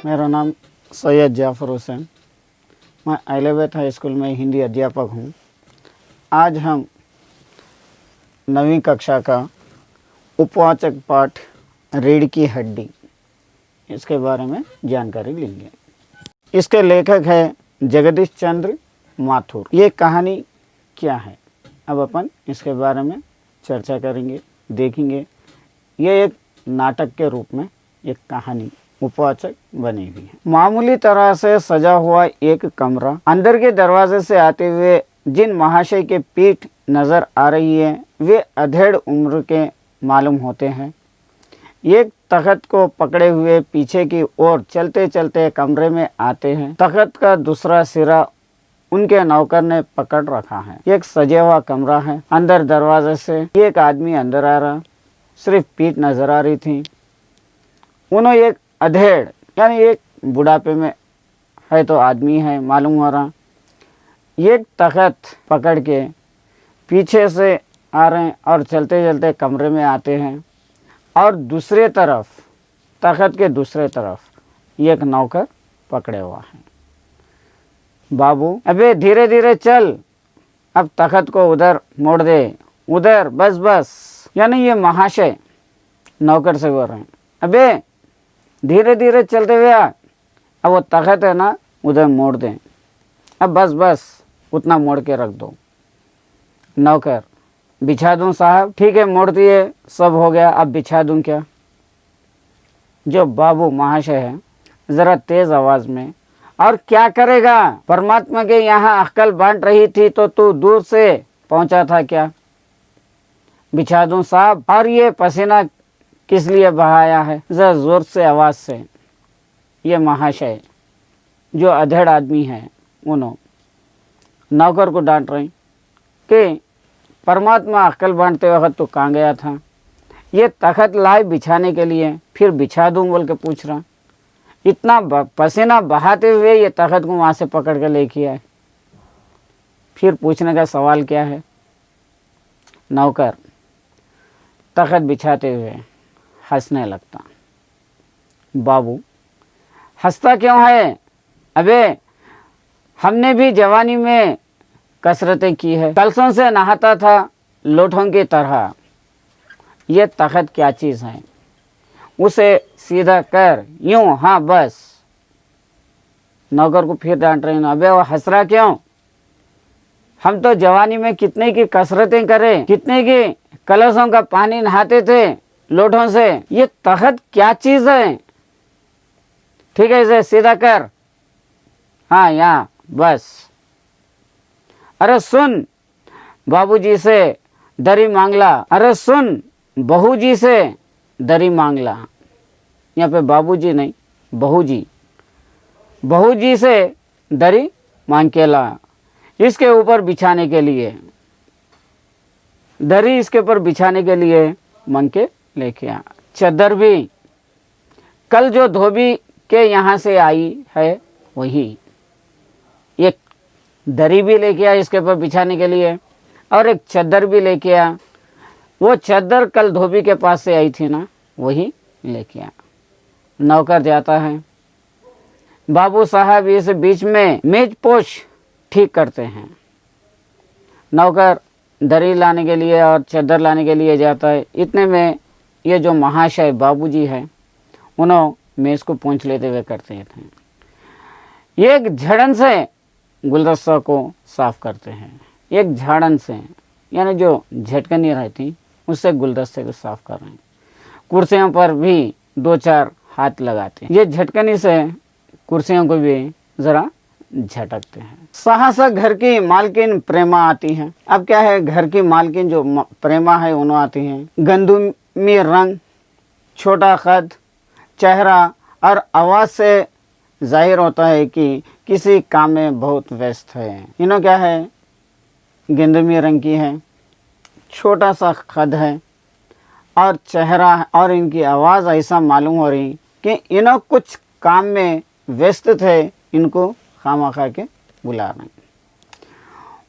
मेरा नाम सैयद जाफ़र हुसैन, मैं एलेवेथ हाई स्कूल में हिंदी अध्यापक हूँ। आज हम 9वीं कक्षा का उपवाचक पाठ रीढ़ की हड्डी इसके बारे में जानकारी लेंगे। इसके लेखक है जगदीश चंद्र माथुर। ये कहानी क्या है, अब अपन इसके बारे में चर्चा करेंगे, देखेंगे। ये एक नाटक के रूप में एक कहानी उपवाचक बनी हुई है। मामूली तरह से सजा हुआ एक कमरा, अंदर के दरवाजे से आते हुए जिन महाशय के पीठ नजर आ रही है वे अधेड़ उम्र के मालूम होते हैं। एक तख्त को पकड़े हुए पीछे की ओर चलते चलते कमरे में आते हैं। तख्त का दूसरा सिरा उनके नौकर ने पकड़ रखा है। एक सजा हुआ कमरा है, अंदर दरवाजे से एक आदमी अंदर आ रहा, सिर्फ पीठ नजर आ रही थी। उन्होंने एक अधेड़ यानी एक बुढ़ापे में है तो आदमी है मालूम हो रहा, एक तख्त पकड़ के पीछे से आ रहे हैं और चलते चलते कमरे में आते हैं। और दूसरे तरफ तख्त के दूसरे तरफ एक नौकर पकड़े हुआ है। बाबू अबे धीरे धीरे चल, अब तख्त को उधर मोड़ दे, उधर बस बस। यानी ये महाशय नौकर से बोल रहे हैं, अबे धीरे धीरे चलते हुए आ, अब वो तख्त है ना उधर मोड़ दें, अब बस बस उतना मोड़ के रख दो। नौकर बिछा दूं साहब? ठीक है मोड़ दिए, सब हो गया, अब बिछा दूं क्या? जो बाबू महाशय है जरा तेज आवाज में, और क्या करेगा, परमात्मा के यहाँ अक्ल बांट रही थी तो तू दूर से पहुंचा था क्या? बिछा दूं साहब? और ये पसीना किस लिए बहाया है? जरा जोर से आवाज से। ये महाशय जो अधेड़ आदमी है उन्होंने नौकर को डांट रही कि परमात्मा अक्ल बांटते वक्त तो कहाँ गया था? ये तख्त लाए बिछाने के लिए, फिर बिछा दूं बोल के पूछ रहा। इतना पसीना बहाते हुए ये तख्त को वहाँ से पकड़ के लेके आए। फिर पूछने का सवाल क्या है? नौकर तख्त बिछाते हुए हंसने लगता। बाबू हंसता क्यों है? अबे हमने भी जवानी में कसरतें की है, कलसों से नहाता था लोठों की तरह। ये तख्त क्या चीज़ है, उसे सीधा कर यूं, हाँ बस। नौकर को फिर डांट रहे हैं, अबे वो हंस रहा क्यों? हम तो जवानी में कितने की कसरतें करें, कितने की कलशों का पानी नहाते थे लोठों से। ये तख्त क्या चीज है? ठीक है इसे सीधा कर, हाँ यहाँ बस। अरे सुन बाबूजी से दरी मांगला, अरे सुन बहू जी से दरी मांगला। यहाँ पे बाबूजी नहीं बहूजी, बहूजी से दरी मांग के ला, इसके ऊपर बिछाने के लिए, दरी इसके ऊपर बिछाने के लिए मांग के लेके आ। चद्दर भी कल जो धोबी के यहाँ से आई है वही, एक दरी भी लेके आ इसके ऊपर बिछाने के लिए, और एक चद्दर भी लेके आ। वो चद्दर कल धोबी के पास से आई थी ना, वही लेके आ। नौकर जाता है, बाबू साहब इस बीच में मेज पोश ठीक करते हैं। नौकर दरी लाने के लिए और चद्दर लाने के लिए जाता है। इतने में ये जो महाशय बाबूजी है उन्होंने मेज को पोंछ लेते हुए करते थे। एक झड़न से गुलदस्ता को साफ करते हैं, एक झाड़न से यानी जो झटकनी रहती उससे गुलदस्ते को साफ कर रहे हैं। कुर्सियों पर भी 2-4 हाथ लगाते हैं, ये झटकनी से कुर्सियों को भी जरा झटकते हैं। सहसा घर की मालकिन प्रेमा आती है। अब क्या है, घर की मालकिन जो प्रेमा है उन्होंने आती हैं। गंदुमी रंग, छोटा कद, चेहरा और आवाज से जाहिर होता है कि किसी काम में बहुत व्यस्त है। इन्हों क्या है, गेंदुमी रंग की है, छोटा सा कद है और चेहरा, और इनकी आवाज़ ऐसा मालूम हो रही कि इन्हों कुछ काम में व्यस्त थे, इनको खामखा के बुला रहे हैं।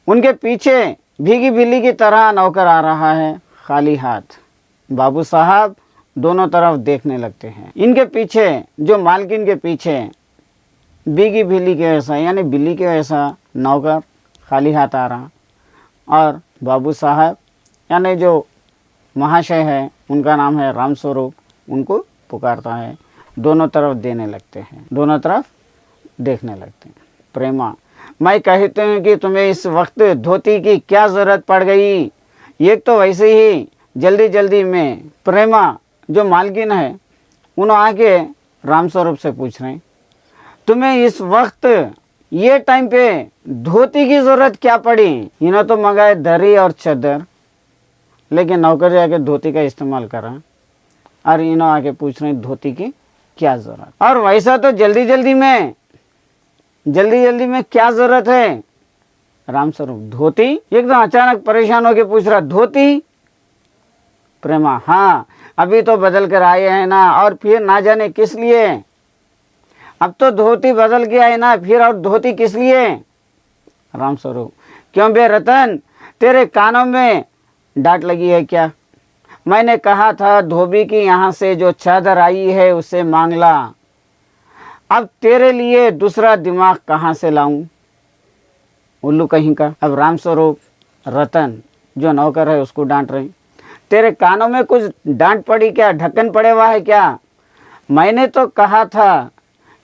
उनके पीछे भीगी बिल्ली की तरह नौकर आ रहा है खाली हाथ। बाबू साहब दोनों तरफ देखने लगते हैं। इनके पीछे जो मालकिन के पीछे बीगी बिल्ली के ऐसा यानी बिल्ली के ऐसा नौकर खाली हाथ आ रहा, और बाबू साहब यानी जो महाशय है, उनका नाम है राम स्वरूप, उनको पुकारता है। दोनों तरफ देने लगते हैं, दोनों तरफ देखने लगते हैं। प्रेमा, मैं कहती हूँ कि तुम्हें इस वक्त धोती की क्या ज़रूरत पड़ गई, एक तो वैसे ही जल्दी जल्दी में। प्रेमा जो मालकिन है, उन्होंने आके राम स्वरूप से पूछ रहे हैं, तुम्हें इस वक्त ये टाइम पे धोती की ज़रूरत क्या पड़ी। इन्होंने तो मंगाए दरी और चादर, लेकिन नौकर जाके धोती का इस्तेमाल करा, और इन्हों आके पूछ रहे धोती की क्या ज़रूरत। और वैसा तो जल्दी जल्दी में क्या ज़रूरत है। राम स्वरूप, धोती। एकदम अचानक परेशान होके पूछ रहा, धोती। प्रेमा, हाँ अभी तो बदल कर आए हैं ना, और फिर ना जाने किस लिए। अब तो धोती बदल के आए ना, फिर और धोती किस लिए। राम स्वरूप, क्यों बे रतन, तेरे कानों में डांट लगी है क्या। मैंने कहा था धोबी की यहाँ से जो चादर आई है उसे मांग ला, अब तेरे लिए दूसरा दिमाग कहाँ से लाऊं। उल्लू कहीं का। अब राम स्वरूप रतन जो नौकर है उसको डांट रहे, तेरे कानों में कुछ डांट पड़ी क्या, ढक्कन पड़े हुआ है क्या। मैंने तो कहा था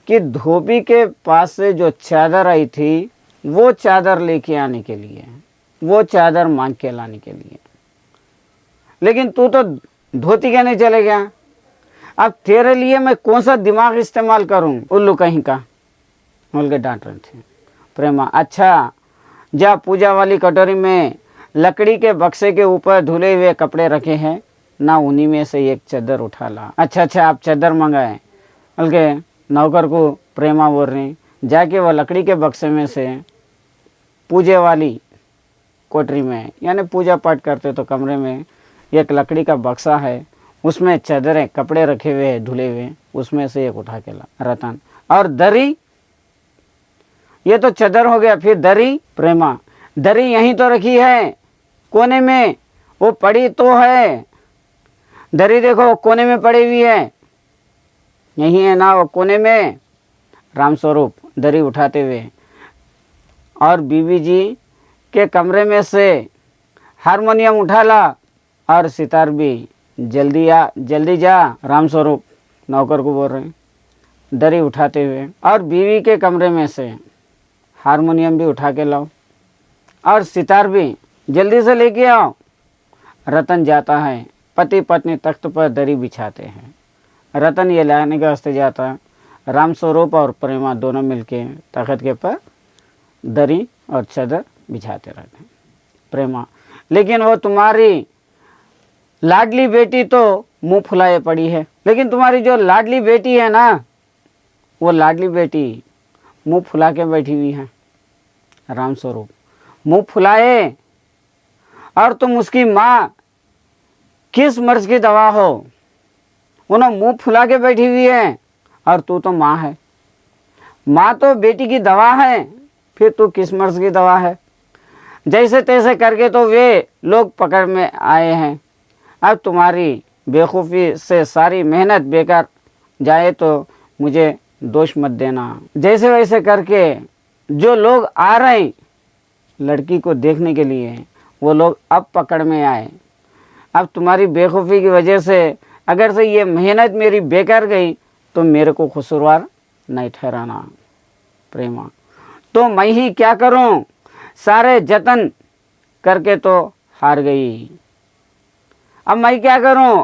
कि धोबी के पास से जो चादर आई थी वो चादर लेके आने के लिए, वो चादर मांग के लाने के लिए, लेकिन तू तो धोती के नहीं चले गया। अब तेरे लिए मैं कौन सा दिमाग इस्तेमाल करूं। उल्लू कहीं का बोल के डांट रहे थे। प्रेमा, अच्छा जा पूजा वाली कटोरी में लकड़ी के बक्से के ऊपर धुले हुए कपड़े रखे हैं ना, उन्हीं में से एक चादर उठा ला। अच्छा आप चादर मंगाए। बल्कि नौकर को प्रेमा बोल रही, जाके वह लकड़ी के बक्से में से पूजे वाली कोठरी में, यानी पूजा पाठ करते तो कमरे में एक लकड़ी का बक्सा है, उसमें चादरें कपड़े रखे हुए हैं धुले हुए, उसमें से एक उठा के ला। रतन, और दरी, ये तो चादर हो गया, फिर दरी। प्रेमा, दरी यहीं तो रखी है कोने में, वो पड़ी तो है। दरी देखो कोने में पड़ी हुई है, यही है ना वो कोने में। राम स्वरूप दरी उठाते हुए, और बीवी जी के कमरे में से हारमोनियम उठा ला, और सितार भी जल्दी जा। राम स्वरूप नौकर को बोल रहे दरी उठाते हुए, और बीवी के कमरे में से हारमोनियम भी उठा के लाओ, और सितार भी जल्दी से लेके आओ। रतन जाता है, पति पत्नी तख्त पर दरी बिछाते हैं। रतन ये लाने के वास्ते जाता है, राम स्वरूप और प्रेमा दोनों मिलके तख्त के पर दरी और चादर बिछाते रहते हैं। प्रेमा, लेकिन वो तुम्हारी लाडली बेटी तो मुंह फुलाए पड़ी है। लेकिन तुम्हारी जो लाडली बेटी है ना, वो लाडली बेटी मुंह फुला के बैठी हुई है। राम स्वरूप, मुंह फुलाए, और तुम उसकी माँ किस मर्ज की दवा हो। उन्होंने मुंह फुला के बैठी हुई है, और तू तो माँ है। माँ तो बेटी की दवा है, फिर तू किस मर्ज की दवा है। जैसे तैसे करके तो वे लोग पकड़ में आए हैं, अब तुम्हारी बेवकूफ़ी से सारी मेहनत बेकार जाए तो मुझे दोष मत देना। जैसे वैसे करके जो लोग आ रहे हैं लड़की को देखने के लिए, वो लोग अब पकड़ में आए। अब तुम्हारी बेवकूफ़ी की वजह से अगर से ये मेहनत मेरी बेकार गई तो मेरे को कसूरवार नहीं ठहराना। प्रेमा, तो मैं ही क्या करूं, सारे जतन करके तो हार गई। अब मैं क्या करूं,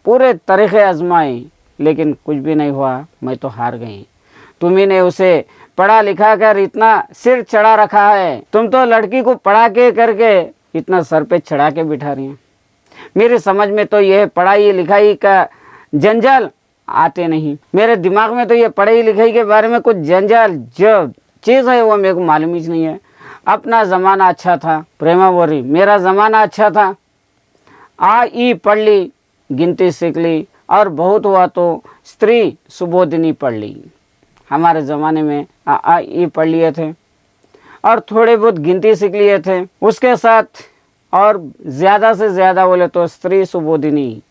पूरे तरीक़े आजमाई लेकिन कुछ भी नहीं हुआ, मैं तो हार गई। तुम्ही ने उसे पढ़ा लिखा कर इतना सिर चढ़ा रखा है, तुम तो लड़की को पढ़ा के करके इतना सर पे चढ़ा के बिठा रही हैं। मेरी समझ में तो यह पढ़ाई लिखाई का जंजाल आते नहीं। मेरे दिमाग में तो ये पढ़ाई लिखाई के बारे में कुछ जंजाल जो चीज़ है वो मेरे को मालूम ही नहीं है। अपना ज़माना अच्छा था। प्रेमा बोल रही, मेरा ज़माना अच्छा था, आ ई पढ़ ली, गिनती सीख ली, और बहुत हुआ तो स्त्री सुबोधिनी पढ़ ली। हमारे ज़माने में आ ई पढ़ लिए थे और थोड़े बहुत गिनती सीख लिए थे, उसके साथ और ज़्यादा से ज़्यादा बोले तो स्त्री सुबोधिनी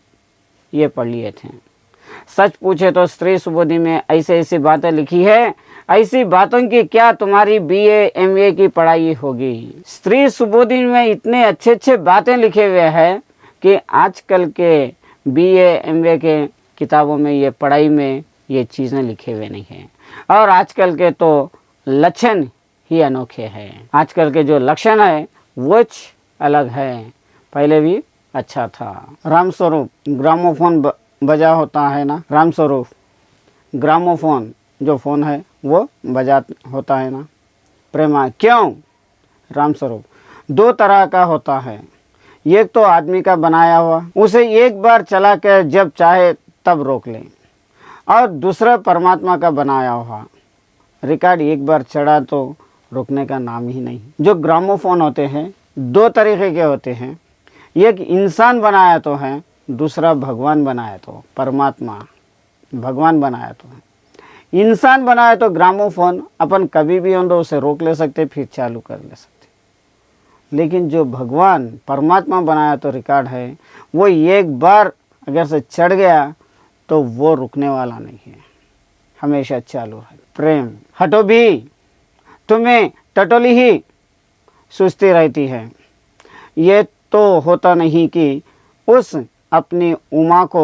ये पढ़ लिए थे। सच पूछे तो स्त्री सुबोधि में ऐसे ऐसी बातें लिखी है, ऐसी बातों की क्या तुम्हारी बीए एमए की पढ़ाई होगी। स्त्री सुबोधि में इतने अच्छे अच्छे बातें लिखे हुए हैं कि आजकल के बीए एमए के किताबों में ये पढ़ाई में ये चीज़ें लिखे हुए नहीं हैं। और आजकल के तो लक्षण ही अनोखे हैं। आजकल के जो लक्षण है वो अलग है, पहले भी अच्छा था। रामस्वरूप ग्रामोफोन बजा होता है ना, रामस्वरूप ग्रामोफोन जो फ़ोन है वो बजा होता है ना। प्रेमा क्यों? रामस्वरूप दो तरह का होता है, एक तो आदमी का बनाया हुआ, उसे एक बार चला कर जब चाहे तब रोक ले, और दूसरा परमात्मा का बनाया हुआ रिकॉर्ड एक बार चढ़ा तो रुकने का नाम ही नहीं। जो ग्रामोफोन होते हैं दो तरीके के होते हैं, एक इंसान बनाया तो है, दूसरा भगवान बनाया तो परमात्मा भगवान बनाया तो है। इंसान बनाया तो ग्रामोफोन अपन कभी भी हो तो उसे रोक ले सकते फिर चालू कर ले सकते, लेकिन जो भगवान परमात्मा बनाया तो रिकॉर्ड है वो एक बार अगर से चढ़ गया तो वो रुकने वाला नहीं है, हमेशा चालू है। प्रेम हटो भी, तुम्हें टटोली ही सुस्ती रहती है, ये तो होता नहीं कि उस अपनी उमा को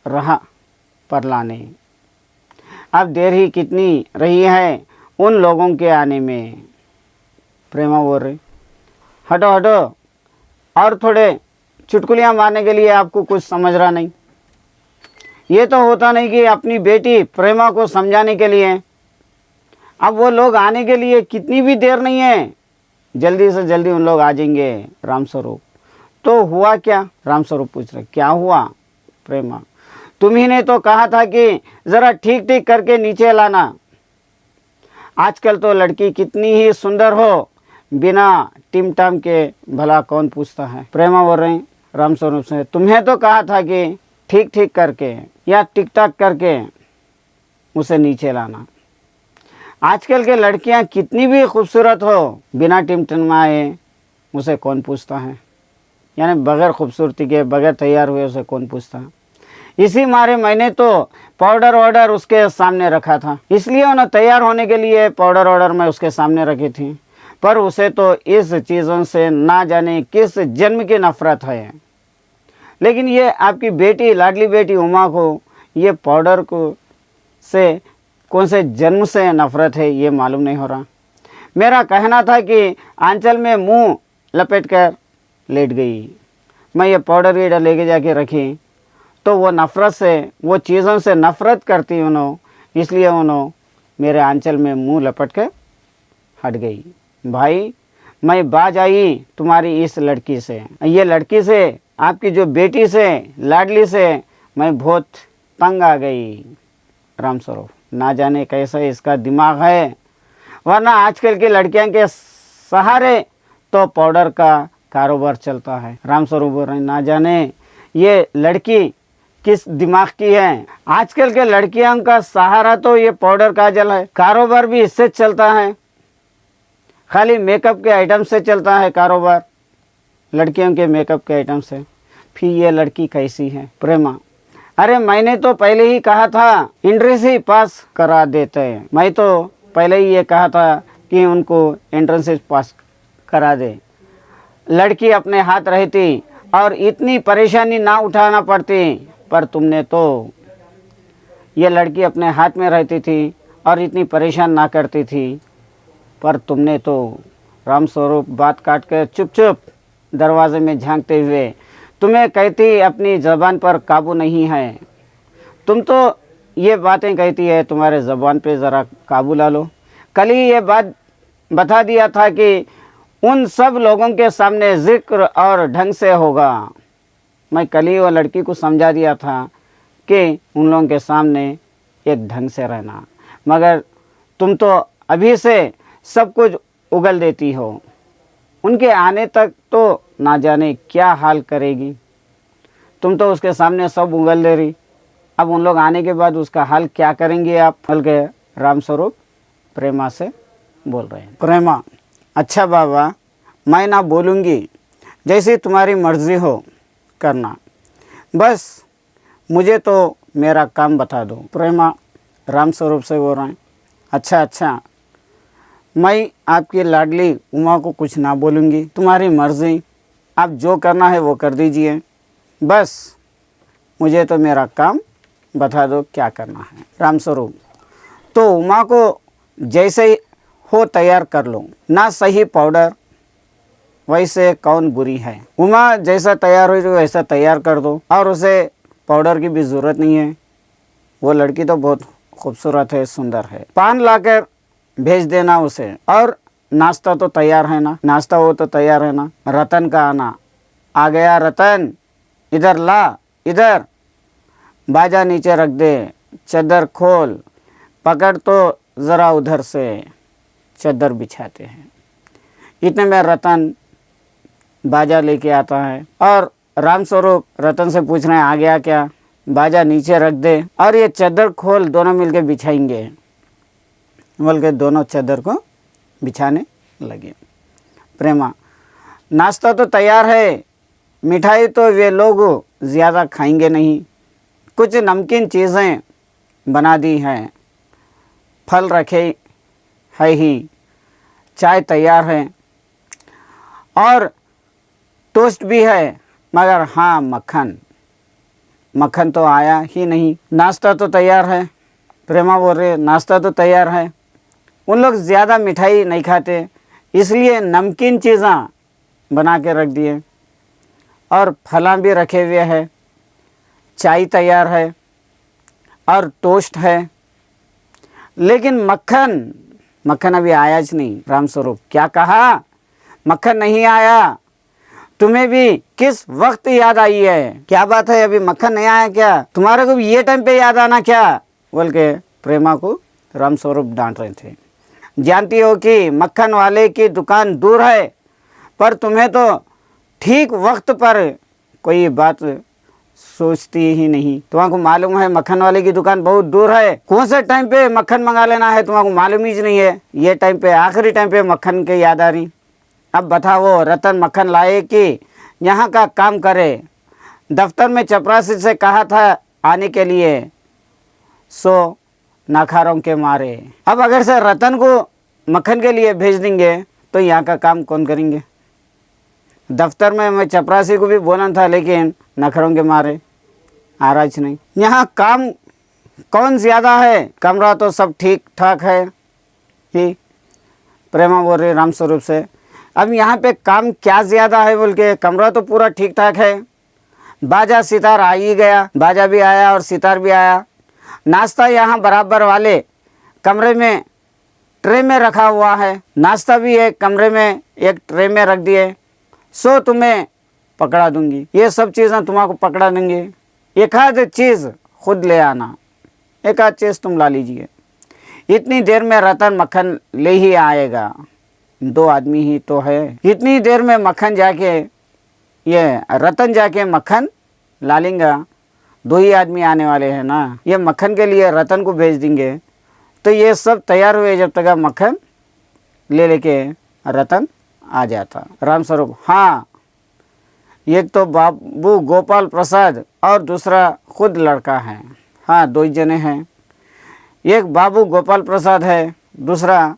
रहा पर लाने। अब देर ही कितनी रही है उन लोगों के आने में। प्रेमा बोल रही हटो हटो, और थोड़े चुटकुलियाँ मारने के लिए आपको कुछ समझ रहा नहीं। ये तो होता नहीं कि अपनी बेटी प्रेमा को समझाने के लिए, अब वो लोग आने के लिए कितनी भी देर नहीं है, जल्दी से जल्दी उन लोग आ जाएंगे। रामस्वरूप तो हुआ क्या? रामस्वरूप पूछ रहे क्या हुआ? प्रेमा तुम्ही ने तो कहा था कि ज़रा ठीक ठीक करके नीचे लाना। आजकल तो लड़की कितनी ही सुंदर हो, बिना टिमटाम के भला कौन पूछता है। प्रेमा बोल रही रामस्वरूप से तुम्हें तो कहा था कि ठीक ठीक करके या टिक टाक करके उसे नीचे लाना। आजकल के लड़कियां कितनी भी खूबसूरत हो, बिना टिमटमाए उसे कौन पूछता है, यानी बगैर खूबसूरती के बगैर तैयार हुए उसे कौन पूछता है। इसी मारे मैंने तो पाउडर वाउडर उसके सामने रखा था, इसलिए उन्हें तैयार होने के लिए पाउडर वाउडर मैं उसके सामने रखी थी, पर उसे तो इस चीज़ों से ना जाने किस जन्म की नफरत है। लेकिन ये आपकी बेटी लाडली बेटी उमा को ये पाउडर को से कौन से जन्म से नफरत है ये मालूम नहीं हो रहा। मेरा कहना था कि आंचल में मुंह लपेट कर लेट गई, मैं ये पाउडर वीडर लेके जाके रखी तो वो नफ़रत से, वो चीज़ों से नफ़रत करती उन्होंने, इसलिए उन्होंने मेरे आंचल में मुंह लपट कर हट गई। भाई मैं बाज आई तुम्हारी इस लड़की से, ये लड़की से, आपकी जो बेटी से, लाडली से मैं बहुत तंग आ गई। रामस्वरूप ना जाने कैसा इसका दिमाग है, वरना आजकल की लड़कियां के सहारे तो पाउडर का कारोबार चलता है। रामस्वरूप बोल रहे ना जाने ये लड़की किस दिमाग की है। आजकल के लड़कियों का सहारा तो ये पाउडर काजल है, कारोबार भी इससे चलता है, खाली मेकअप के आइटम से चलता है कारोबार, लड़कियों के मेकअप के आइटम से। फिर ये लड़की कैसी है? प्रेमा अरे मैंने तो पहले ही कहा था एंट्रेंस ही पास करा देते हैं, मैं तो पहले ही ये कहा था कि उनको एंट्रेंस पास करा दे, लड़की अपने हाथ रहती और इतनी परेशानी ना उठाना पड़ती, पर तुमने तो ये लड़की अपने हाथ में रहती थी और इतनी परेशान ना करती थी, पर तुमने तो रामस्वरूप बात काट कर चुप चुप दरवाजे में झांकते हुए तुम्हें कहती अपनी ज़बान पर काबू नहीं है, तुम तो ये बातें कहती है, तुम्हारे ज़बान पे ज़रा काबू ला लो। कल ही ये बात बता दिया था कि उन सब लोगों के सामने जिक्र और ढंग से होगा। मैं कल ही वो लड़की को समझा दिया था कि उन लोगों के सामने एक ढंग से रहना, मगर तुम तो अभी से सब कुछ उगल देती हो, उनके आने तक तो ना जाने क्या हाल करेगी। तुम तो उसके सामने सब उगल दे रही, अब उन लोग आने के बाद उसका हाल क्या करेंगे आप? बोल के रामस्वरूप प्रेमा से बोल रहे हैं। प्रेमा अच्छा बाबा मैं ना बोलूँगी, जैसी तुम्हारी मर्ज़ी हो करना, बस मुझे तो मेरा काम बता दो। प्रेमा राम स्वरूप से बोल रहे हैं, अच्छा अच्छा, मैं आपकी लाडली उमा को कुछ ना बोलूँगी, तुम्हारी मर्ज़ी, आप जो करना है वो कर दीजिए, बस मुझे तो मेरा काम बता दो क्या करना है। राम स्वरूप, तो उमा को जैसे ही हो तैयार कर लो, ना सही पाउडर वैसे कौन बुरी है। उमा जैसा तैयार हुई वैसा तैयार कर दो, और उसे पाउडर की भी ज़रूरत नहीं है, वो लड़की तो बहुत खूबसूरत है, सुंदर है। पान लाकर भेज देना उसे, और नाश्ता तो तैयार है ना, नाश्ता वो तो तैयार है ना। रतन का आना, आ गया रतन, इधर ला, इधर बाजा नीचे रख दे, चादर खोल, पकड़ तो ज़रा उधर से चादर बिछाते हैं। इतने में रतन बाजा लेके आता है, और राम स्वरूप रतन से पूछ रहे हैं, आ गया क्या, बाजा नीचे रख दे और ये चादर खोल, दोनों मिलके बिछाएंगे। बोल के दोनों चादर को बिछाने लगे। प्रेमा, नाश्ता तो तैयार है, मिठाई तो वे लोग ज़्यादा खाएंगे नहीं, कुछ नमकीन चीज़ें बना दी हैं, फल रखे है ही, चाय तैयार है और टोस्ट भी है, मगर हाँ मक्खन, मक्खन तो आया ही नहीं। नाश्ता तो तैयार है, प्रेमा बोल रहे नाश्ता तो तैयार है, उन लोग ज़्यादा मिठाई नहीं खाते, इसलिए नमकीन चीज़ें बना के रख दिए, और फला भी रखे हुए हैं, चाय तैयार है और टोस्ट है, लेकिन मक्खन, मक्खन अभी आया ही नहीं। राम स्वरूप, क्या कहा, मक्खन नहीं आया, तुम्हें भी किस वक्त याद आई है, क्या बात है, अभी मक्खन नहीं आया क्या, तुम्हारे को भी ये टाइम पे याद आना क्या, बोल के प्रेमा को राम स्वरूप डांट रहे थे। जानती हो कि मक्खन वाले की दुकान दूर है, पर तुम्हें तो ठीक वक्त पर कोई बात सोचती ही नहीं, तुम्हारे को मालूम है मक्खन वाले की दुकान बहुत दूर है, कौन से टाइम पे मक्खन मंगा लेना है तुम्हारे को मालूम ही नहीं है, ये टाइम पे आखिरी टाइम पे मक्खन के याद आ रही। अब बताओ, रतन मक्खन लाए कि यहाँ का काम करे, दफ्तर में चपरासी से कहा था आने के लिए, सो नाखारों के मारे। अब अगर से रतन को मक्खन के लिए भेज देंगे तो यहाँ का काम कौन करेंगे। दफ्तर में मैं चपरासी को भी बोला था, लेकिन नखरों के मारे आ रहा नहीं। यहाँ काम कौन ज़्यादा है, कमरा तो सब ठीक ठाक है ही। प्रेमा बोल रही राम स्वरूप से, अब यहाँ पे काम क्या ज़्यादा है बोल के, कमरा तो पूरा ठीक ठाक है, बाजा सितार आ ही गया, बाजा भी आया और सितार भी आया, नाश्ता यहाँ बराबर वाले कमरे में ट्रे में रखा हुआ है, नाश्ता भी एक कमरे में एक ट्रे में रख दिए, सो तुम्हें पकड़ा दूंगी, ये सब चीज़ें तुम्हारे पकड़ा देंगे, एक आध चीज़ खुद ले आना, एक आध चीज़ तुम ला लीजिए। इतनी देर में रतन मक्खन ले ही आएगा, दो आदमी ही तो है, इतनी देर में मक्खन जाके, ये रतन जाके मक्खन ला लेंगा, दो ही आदमी आने वाले हैं ना, ये मक्खन के लिए रतन को भेज देंगे, तो ये सब तैयार हुए जब तक मक्खन ले लेके रतन आ जाता। राम स्वरूप, हाँ, एक तो बाबू गोपाल प्रसाद और दूसरा खुद लड़का है, हाँ दो ही जने हैं, एक बाबू गोपाल प्रसाद है, दूसरा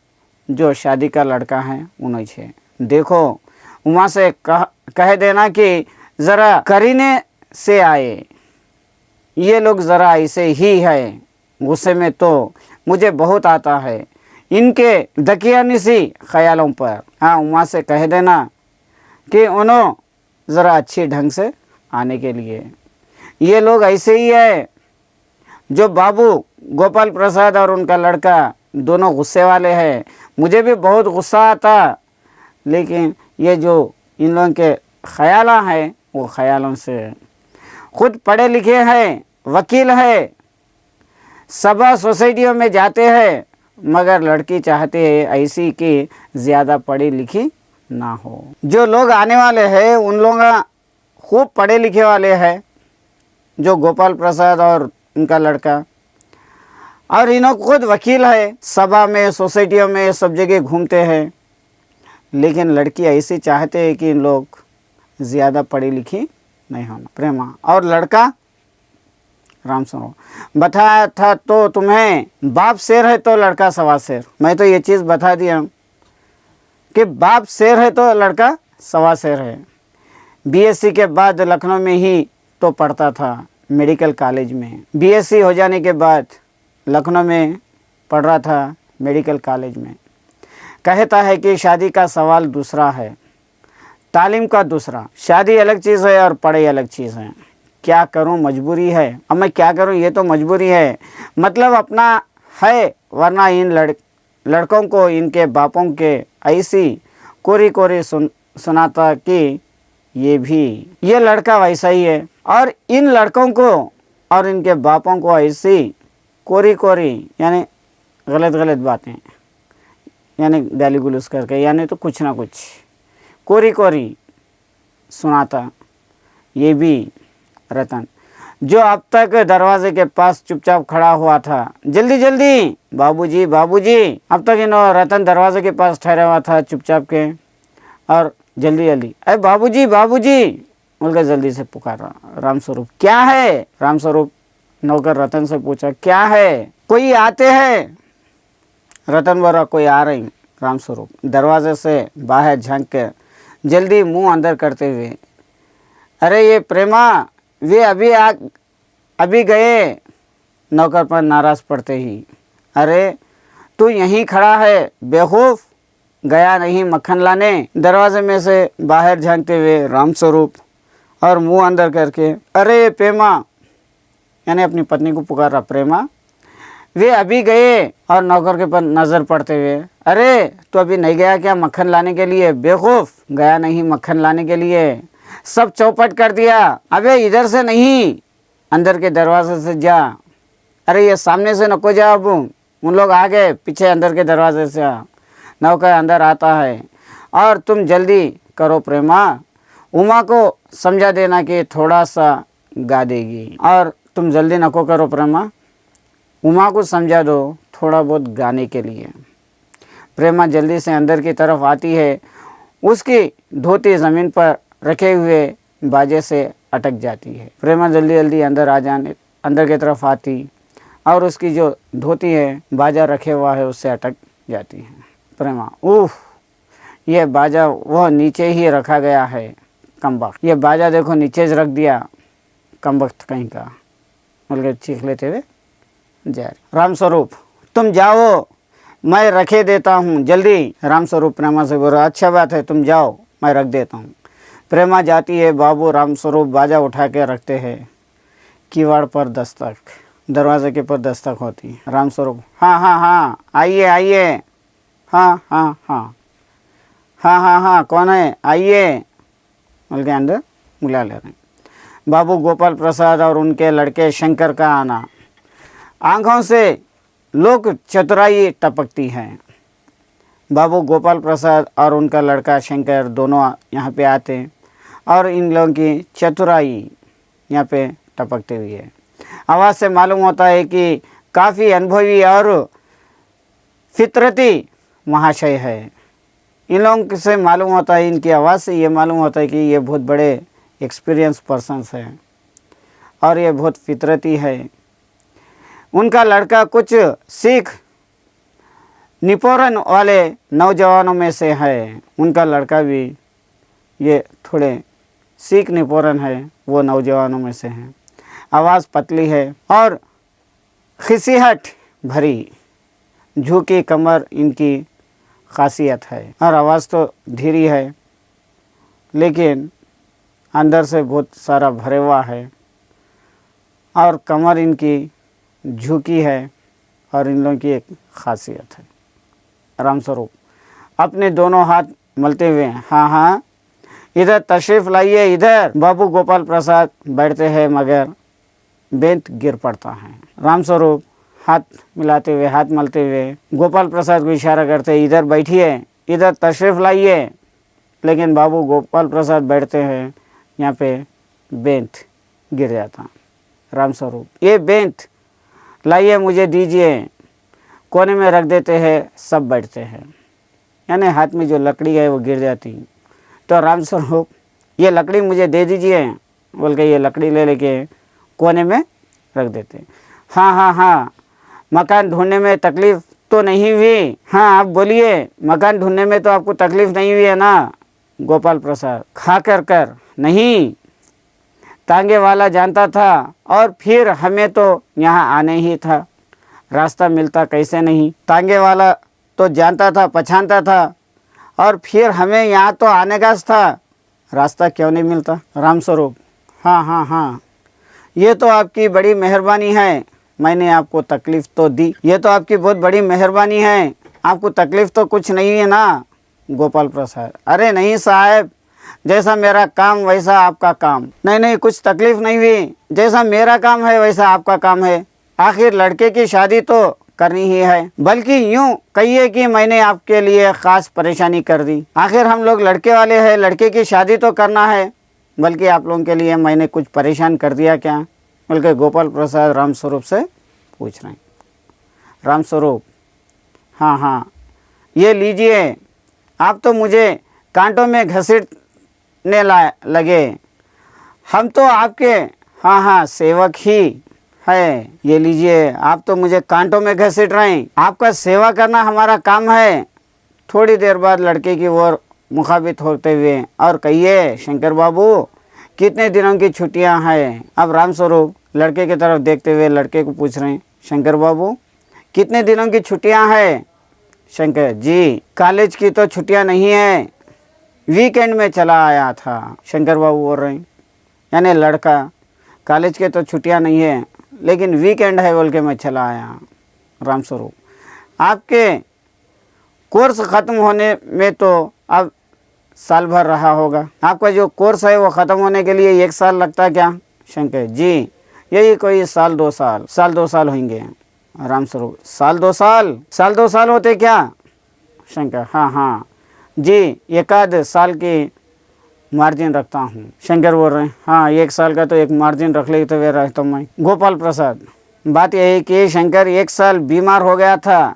जो शादी का लड़का है उन्हीं से। देखो वहाँ से कह देना कि ज़रा करीने से आए, ये लोग ज़रा ऐसे ही है, गुस्से में तो मुझे बहुत आता है, इनके दकियानिसी ख्यालों पर। हाँ, वहाँ से कह देना कि उन्हों ज़रा अच्छी ढंग से आने के लिए, ये लोग ऐसे ही है, जो बाबू गोपाल प्रसाद और उनका लड़का दोनों गुस्से वाले हैं, मुझे भी बहुत गुस्सा आता, लेकिन ये जो इन लोगों के ख्याल हैं वो ख्यालों से, खुद पढ़े लिखे हैं, वकील है, सभा सोसाइटियों में जाते हैं, मगर लड़की चाहते हैं ऐसी कि ज़्यादा पढ़ी लिखी ना हो। जो लोग आने वाले हैं उन लोग खूब पढ़े लिखे वाले हैं, जो गोपाल प्रसाद और उनका लड़का, और इन्हों खुद वकील है, सभा में सोसाइटियों में सब जगह घूमते हैं, लेकिन लड़की ऐसी चाहते हैं कि इन लोग ज़्यादा पढ़ी लिखी नहीं होना। प्रेमा, और लड़का राम स्वरूप बताया था तो तुम्हें, बाप शेर है तो लड़का सवा शेर। मैं तो ये चीज़ बता दिया कि बाप शेर है तो लड़का सवा शेर है। बीएससी के बाद लखनऊ में ही तो पढ़ता था, मेडिकल कॉलेज में। बीएससी हो जाने के बाद लखनऊ में पढ़ रहा था, मेडिकल कॉलेज में। कहता है कि शादी का सवाल दूसरा है, तालीम का दूसरा। शादी अलग चीज़ है और पढ़ाई अलग चीज़ है। क्या करूं, मजबूरी है। अब मैं क्या करूं, ये तो मजबूरी है। मतलब अपना है, वरना इन लड़कों को इनके बापों के ऐसी कोरी कोरी सुनाता कि ये लड़का वैसा ही है। और इन लड़कों को और इनके बापों को ऐसी कोरी कोरी यानी गलत गलत बातें, यानी गाली गुलूस करके, यानी तो कुछ ना कुछ कोरी कोरी सुनाता ये भी रतन, जो अब तक दरवाजे के पास चुपचाप खड़ा हुआ था। जल्दी जल्दी बाबूजी बाबूजी। अब तक रतन दरवाजे के पास ठहरा हुआ था चुपचाप के, और जल्दी जल्दी अरे बाबूजी बाबूजी बोलकर जल्दी से पुकार रहा। रामस्वरूप क्या है? रामस्वरूप नौकर रतन से पूछा क्या है, कोई आते हैं? रतन बोला कोई आ रही। रामस्वरूप दरवाजे से बाहर झांक कर जल्दी मुंह अंदर करते हुए, अरे ये प्रेमा, वे अभी गए। नौकर पर नाराज पड़ते ही, अरे तू यहीं खड़ा है बेवकूफ, गया नहीं मक्खन लाने? दरवाजे में से बाहर झांकते हुए रामस्वरूप और मुंह अंदर करके, अरे प्रेमा, यानी अपनी पत्नी को पुकार रहा, प्रेमा वे अभी गए। और नौकर के पर नज़र पड़ते हुए, अरे तू अभी नहीं गया क्या मक्खन लाने के लिए? बेवकूफ, गया नहीं मक्खन लाने के लिए, सब चौपट कर दिया। अबे इधर से नहीं, अंदर के दरवाजे से जा। अरे ये सामने से नको जा, अब उन लोग आ गए, पीछे अंदर के दरवाजे से आ। नौकर अंदर आता है, और तुम जल्दी करो प्रेमा, उमा को समझा देना कि थोड़ा सा गा देगी। और तुम जल्दी नको करो प्रेमा, उमा को समझा दो थोड़ा बहुत गाने के लिए। प्रेमा जल्दी से अंदर की तरफ आती है, उसकी धोती ज़मीन पर रखे हुए बाजे से अटक जाती है। प्रेमा जल्दी जल्दी अंदर की तरफ आती, और उसकी जो धोती है बाजा रखे हुआ है उससे अटक जाती है। प्रेमा, उफ, ये बाजा वह नीचे ही रखा गया है, कमबख्त, ये बाजा देखो नीचे रख दिया, कमबख्त कहीं का, बोल चीख लेते हुए जा रही। रामस्वरूप तुम जाओ, मैं रखे देता हूँ जल्दी। रामस्वरूप प्रेमा से बोल रहा, अच्छा बात है, तुम जाओ, मैं रख देता हूँ। प्रेमा जाती है, बाबू रामस्वरूप बाजा उठा के रखते हैं। किवाड़ पर दस्तक, दरवाजे के पर दस्तक होती। रामस्वरूप, हाँ हाँ हाँ आइए आइए, हाँ हाँ हाँ हाँ हाँ हाँ कौन है, आइए, बोल के अंदर बुला ले रहे हैं। बाबू गोपाल प्रसाद और उनके लड़के शंकर का आना, आँखों से लोक चतुराई टपकती है। बाबू गोपाल प्रसाद और उनका लड़का शंकर दोनों यहाँ पे आते हैं, और इन लोगों की चतुराई यहाँ पे टपकते हुई है। आवाज़ से मालूम होता है कि काफ़ी अनुभवी और फितरती महाशय है। इन लोगों से मालूम होता है, इनकी आवाज़ से ये मालूम होता है कि ये बहुत बड़े एक्सपीरियंस पर्सन्स हैं, और ये बहुत फितरती है। उनका लड़का कुछ सीख निपोरन वाले नौजवानों में से है। उनका लड़का भी ये थोड़े सीख निपोरन है, वो नौजवानों में से हैं। आवाज़ पतली है और खिसिहट भरी, झुकी कमर इनकी खासियत है। और आवाज़ तो धीरी है, लेकिन अंदर से बहुत सारा भरे हुआ है, और कमर इनकी झुकी है, और इन लोगों की एक खासियत है। रामस्वरूप अपने दोनों हाथ मलते हुए, हाँ हाँ इधर तशरीफ़ लाइए, इधर। बाबू गोपाल प्रसाद बैठते हैं, मगर बेंत गिर पड़ता है। रामस्वरूप हाथ मिलाते हुए, हाथ मलते हुए गोपाल प्रसाद को इशारा करते, इधर बैठिए, इधर तशरीफ़ लाइए। लेकिन बाबू गोपाल प्रसाद बैठते हैं, यहाँ पे बेंत गिर जाता। रामस्वरूप, ये बेंत लाइए, मुझे दीजिए, कोने में रख देते हैं। सब बैठते हैं, यानी हाथ में जो लकड़ी है वो गिर जाती। तो रामस्वरूप, ये लकड़ी मुझे दे दीजिए, बोल के ये लकड़ी ले लेके कोने में रख देते। हाँ हाँ हाँ, मकान ढूंढने में तकलीफ़ तो नहीं हुई? हाँ आप बोलिए, मकान ढूंढने में तो आपको तकलीफ़ नहीं हुई है ना? गोपाल प्रसाद, खा कर नहीं, तांगे वाला जानता था और फिर हमें तो यहाँ आने ही था, रास्ता मिलता कैसे नहीं। तांगे वाला तो जानता था, पहचानता था और फिर हमें यहाँ तो आने का था, रास्ता क्यों नहीं मिलता? रामस्वरूप, हाँ हाँ हाँ, ये तो आपकी बड़ी मेहरबानी है, मैंने आपको तकलीफ़ तो दी, ये तो आपकी बहुत बड़ी मेहरबानी है, आपको तकलीफ़ तो कुछ नहीं है ना? गोपाल प्रसाद, अरे नहीं साहब, जैसा मेरा काम वैसा आपका काम। नहीं नहीं, कुछ तकलीफ़ नहीं हुई, जैसा मेरा काम है वैसा आपका काम है। आखिर लड़के की शादी तो करनी ही है, बल्कि यूँ कहिए कि मैंने आपके लिए ख़ास परेशानी कर दी। आखिर हम लोग लड़के वाले हैं, लड़के की शादी तो करना है, बल्कि आप लोगों के लिए मैंने कुछ परेशान कर दिया क्या? बल्कि गोपाल प्रसाद रामस्वरूप से पूछ रहे हैं। रामस्वरूप, हाँ हाँ, ये लीजिए, आप तो मुझे कांटों में घसीटने लगे, हम तो आपके हाँ हाँ सेवक ही है। ये लीजिए, आप तो मुझे कांटों में घसीट रहे हैं, आपका सेवा करना हमारा काम है। थोड़ी देर बाद लड़के की ओर मुखाबित होते हुए, और कहिए शंकर बाबू, कितने दिनों की छुट्टियां हैं? अब रामस्वरूप लड़के की तरफ देखते हुए लड़के को पूछ रहे हैं, शंकर बाबू कितने दिनों की छुट्टियां हैं? शंकर जी, कॉलेज की तो छुट्टियां नहीं है, वीकेंड में चला आया था। शंकर बाबू बोल रहे हैं, यानी लड़का, कॉलेज के तो छुट्टियां नहीं है, लेकिन वीकेंड है बोल के मैं चला आया। रामस्वरूप, आपके कोर्स ख़त्म होने में तो अब साल भर रहा होगा, आपका जो कोर्स है वो ख़त्म होने के लिए 1 साल लगता क्या? शंकर जी, यही कोई साल दो साल होंगे। रामस्वरूप, साल दो साल होते क्या? शंकर, हाँ हाँ जी, 1 साल की मार्जिन रखता हूँ। शंकर बोल रहे हैं, हाँ 1 साल का तो एक मार्जिन रख ले तो वे रहता मैं। गोपाल प्रसाद, बात यही कि शंकर 1 साल बीमार हो गया था,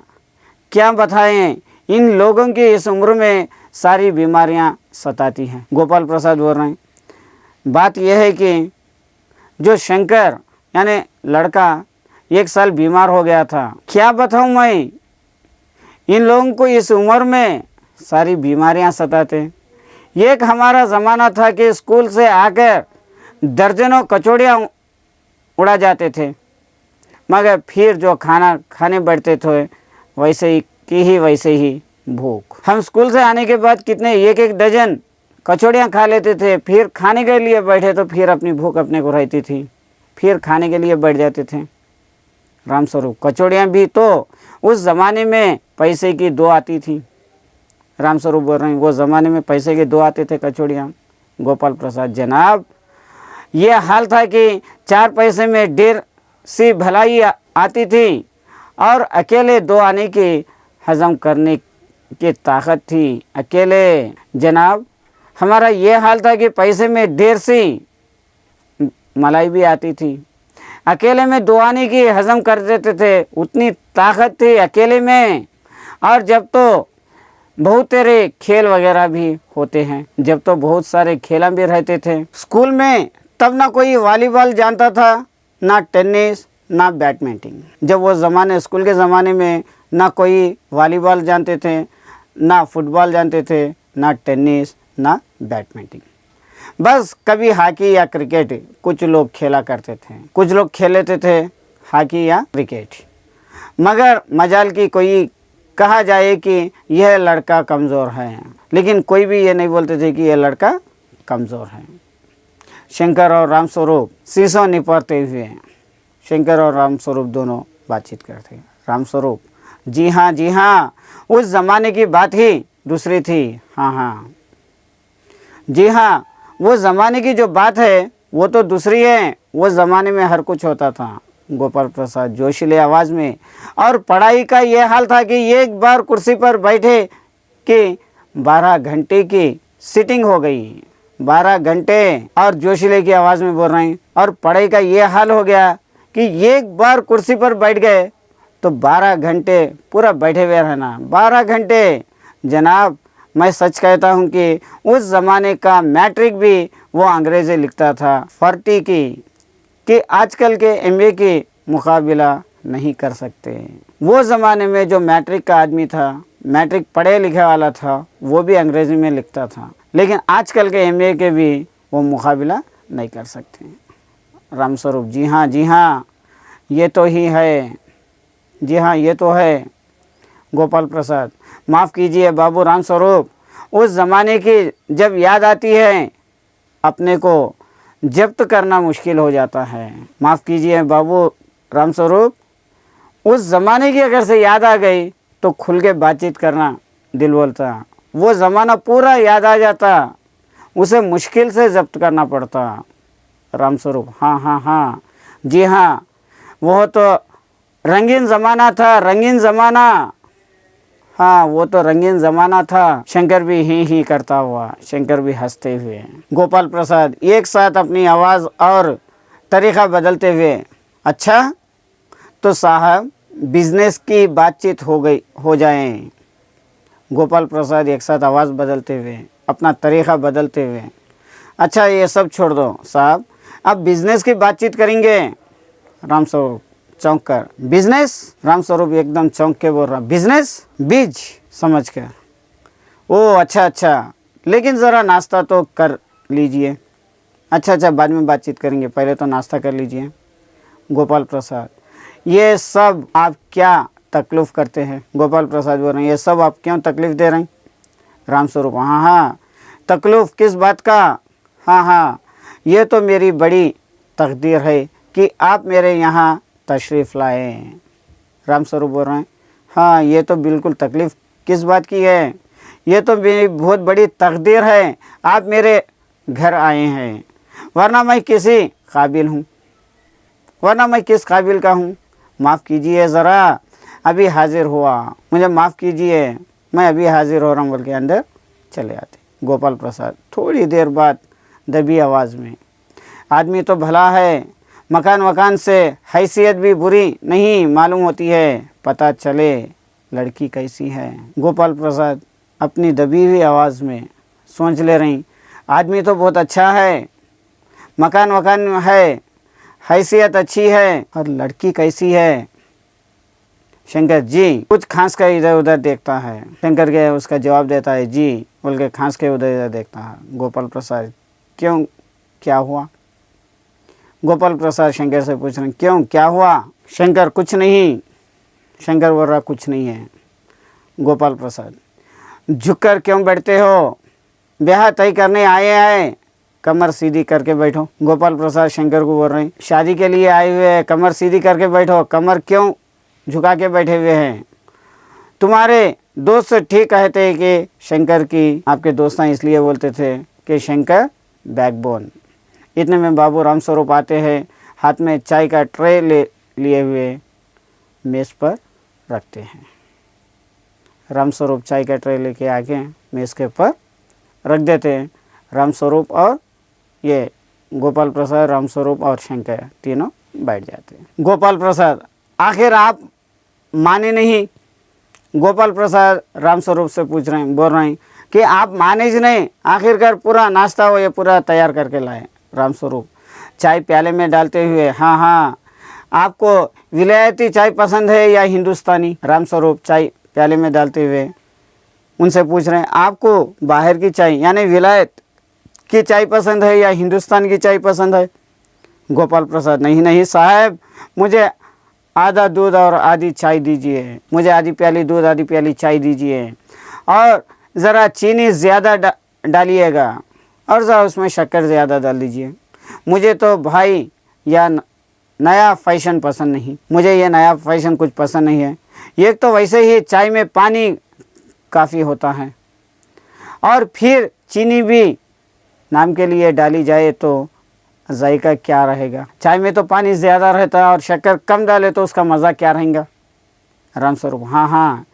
क्या बताएं, इन लोगों की इस उम्र में सारी बीमारियां सताती हैं। गोपाल प्रसाद बोल रहे हैं, बात यह है कि जो शंकर यानी लड़का 1 साल बीमार हो गया था, क्या बताऊं मैं, इन लोगों को इस उम्र में सारी बीमारियां सताते। एक हमारा ज़माना था कि स्कूल से आकर दर्जनों कचौड़ियाँ उड़ा जाते थे, मगर फिर जो खाना खाने बैठते थे वैसे ही भूख। हम स्कूल से आने के बाद कितने 1-1 डजन कचौड़ियाँ खा लेते थे, फिर खाने के लिए बैठे तो फिर अपनी भूख अपने को रहती थी, फिर खाने के लिए बैठ जाते थे। रामस्वरूप, कचौड़ियाँ भी तो उस ज़माने में पैसे की 2 आती थी। रामस्वरूप बोल रहे हैं, वो ज़माने में पैसे के 2 आते थे कचौड़ियाँ। गोपाल प्रसाद, जनाब ये हाल था कि 4 पैसे में ढेर सी भलाई आती थी और अकेले 2 आने की हजम करने की ताकत थी। अकेले जनाब, हमारा ये हाल था कि पैसे में ढेर सी मलाई भी आती थी, अकेले में 2 आने की हजम कर देते थे, उतनी ताकत थी अकेले में। और जब तो बहुत तेरे खेल वगैरह भी होते हैं, जब तो बहुत सारे खेला भी रहते थे स्कूल में, तब ना कोई वॉलीबॉल जानता था, ना टेनिस, ना बैडमिंटन। जब वो ज़माने स्कूल के ज़माने में ना कोई वॉलीबॉल जानते थे, ना फुटबॉल जानते थे, ना टेनिस, ना बैडमिंटन। बस कभी हॉकी या क्रिकेट कुछ लोग खेला करते थे, कुछ लोग खेल लेते थे हॉकी या क्रिकेट। मगर मजाल की कोई कहा जाए कि यह लड़का कमज़ोर है, लेकिन कोई भी ये नहीं बोलते थे कि यह लड़का कमज़ोर है। शंकर और रामस्वरूप शीशों निपटते हुए, शंकर और रामस्वरूप दोनों बातचीत करते। रामस्वरूप, जी हाँ, उस ज़माने की बात ही दूसरी थी। हाँ जी हाँ, वो ज़माने की जो बात है वो तो दूसरी है, वो ज़माने में हर कुछ होता था। गोपाल प्रसाद जोशीले आवाज़ में, और पढ़ाई का ये हाल था कि एक बार कुर्सी पर बैठे कि 12 घंटे की सिटिंग हो गई, 12 घंटे। और जोशीले की आवाज़ में बोल रहे हैं, और पढ़ाई का ये हाल हो गया कि एक बार कुर्सी पर बैठ गए तो 12 घंटे पूरा बैठे हुए रहना। 12 घंटे जनाब, मैं सच कहता हूँ कि उस ज़माने का मैट्रिक भी वो अंग्रेज़ी लिखता था, 40 की कि आजकल के एमबीए के मुकाबला नहीं कर सकते। वो ज़माने में जो मैट्रिक का आदमी था, मैट्रिक पढ़े लिखे वाला था, वो भी अंग्रेज़ी में लिखता था, लेकिन आजकल के एमबीए के भी वो मुकाबला नहीं कर सकते। रामस्वरूप, जी हाँ, ये तो ही है, जी हाँ, ये तो है। गोपाल प्रसाद, माफ़ कीजिए बाबू रामस्वरूप, उस ज़माने की जब याद आती है अपने को जब्त करना मुश्किल हो जाता है। माफ़ कीजिए बाबू रामस्वरूप, उस ज़माने की अगर से याद आ गई तो खुल के बातचीत करना दिल बोलता, वो ज़माना पूरा याद आ जाता, उसे मुश्किल से जब्त करना पड़ता। रामस्वरूप, हाँ, जी हाँ, वो तो रंगीन ज़माना था, रंगीन ज़माना। हाँ, वो तो रंगीन ज़माना था। शंकर भी ही करता हुआ, शंकर भी हंसते हुए। गोपाल प्रसाद एक साथ अपनी आवाज़ और तरीक़ा बदलते हुए, अच्छा तो साहब बिजनेस की बातचीत हो जाए। गोपाल प्रसाद एक साथ आवाज़ बदलते हुए, अपना तरीक़ा बदलते हुए, अच्छा ये सब छोड़ दो साहब, अब बिजनेस की बातचीत करेंगे। रामस्वरूप चौंक कर, बिजनेस? रामस्वरूप एकदम चौंक के बोल रहा, बिजनेस? बीज समझ कर, ओ अच्छा, लेकिन ज़रा नाश्ता तो कर लीजिए। अच्छा, बाद में बातचीत करेंगे, पहले तो नाश्ता कर लीजिए। गोपाल प्रसाद, ये सब आप क्या तकलीफ़ करते हैं? गोपाल प्रसाद बोल रहे हैं, ये सब आप क्यों तकलीफ़ दे रहे हैं? रामस्वरूप, हाँ, तकलीफ़ किस बात का? हाँ, ये तो मेरी बड़ी तकदीर है कि आप मेरे यहाँ तशरीफ़ लाए। रामस्वरूप बोल रहे हैं, हाँ, ये तो बिल्कुल तकलीफ़ किस बात की है? ये तो मेरी बहुत बड़ी तकदीर है, आप मेरे घर आए हैं, वरना मैं किसी काबिल हूँ, वरना मैं किस काबिल का हूँ? माफ़ कीजिए ज़रा, अभी हाजिर हुआ, मुझे माफ़ कीजिए, मैं अभी हाजिर हो रहा हूँ बोल के अंदर चले आते। गोपाल प्रसाद थोड़ी देर बाद दबी आवाज़ में, आदमी तो भला है, मकान से हैसियत भी बुरी नहीं मालूम होती है, पता चले लड़की कैसी है। गोपाल प्रसाद अपनी दबी हुई आवाज़ में सोच ले रही, आदमी तो बहुत अच्छा है, मकान है, हैसियत अच्छी है, और लड़की कैसी है? शंकर, जी कुछ खांस कर इधर उधर देखता है। शंकर के उसका जवाब देता है, जी बोल के खांस के उधर इधर देखता है। गोपाल प्रसाद, क्यों, क्या हुआ? गोपाल प्रसाद शंकर से पूछ रहे, क्यों, क्या हुआ? शंकर, कुछ नहीं। शंकर बोल रहा, कुछ नहीं है। गोपाल प्रसाद, झुककर क्यों बैठते हो? ब्याह तय करने आए हैं, कमर सीधी करके बैठो। गोपाल प्रसाद शंकर को बोल रहे हैं, शादी के लिए आए हुए हैं, कमर सीधी करके बैठो, कमर क्यों झुका के बैठे हुए हैं? तुम्हारे दोस्त ठीक कहते हैं कि शंकर की, आपके दोस्त इसलिए बोलते थे कि शंकर बैकबोन। इतने में बाबू रामस्वरूप आते हैं, हाथ में चाय का ट्रे लिए हुए मेज़ पर रखते हैं। रामस्वरूप चाय का ट्रे लेके आके मेज़ के ऊपर रख देते हैं। रामस्वरूप और ये गोपाल प्रसाद, रामस्वरूप और शंकर तीनों बैठ जाते हैं। गोपाल प्रसाद, आखिर आप माने नहीं? गोपाल प्रसाद रामस्वरूप से पूछ रहे हैं, बोल रहे हैं कि आप माने ही नहीं, आखिरकार पूरा नाश्ता हो ये पूरा तैयार करके लाए। रामस्वरूप चाय प्याले में डालते हुए, हाँ, आपको विलायती चाय पसंद है या हिंदुस्तानी? रामस्वरूप चाय प्याले में डालते हुए उनसे पूछ रहे हैं, आपको बाहर की चाय यानी विलायत की चाय पसंद है या हिंदुस्तान की चाय पसंद है? गोपाल प्रसाद, नहीं साहब, मुझे आधा दूध और आधी चाय दीजिए, मुझे आधी प्याली दूध आधी प्याली चाय दीजिए, और ज़रा चीनी ज़्यादा डालिएगा, और ज़रा उसमें शक्कर ज़्यादा डाल दीजिए। मुझे तो भाई या नया फैशन पसंद नहीं, मुझे ये नया फैशन कुछ पसंद नहीं है। एक तो वैसे ही चाय में पानी काफ़ी होता है, और फिर चीनी भी नाम के लिए डाली जाए तो जायका क्या रहेगा? चाय में तो पानी ज़्यादा रहता है और शक्कर कम डाले तो उसका मज़ा क्या रहेगा? रामस्वरूप, हाँ,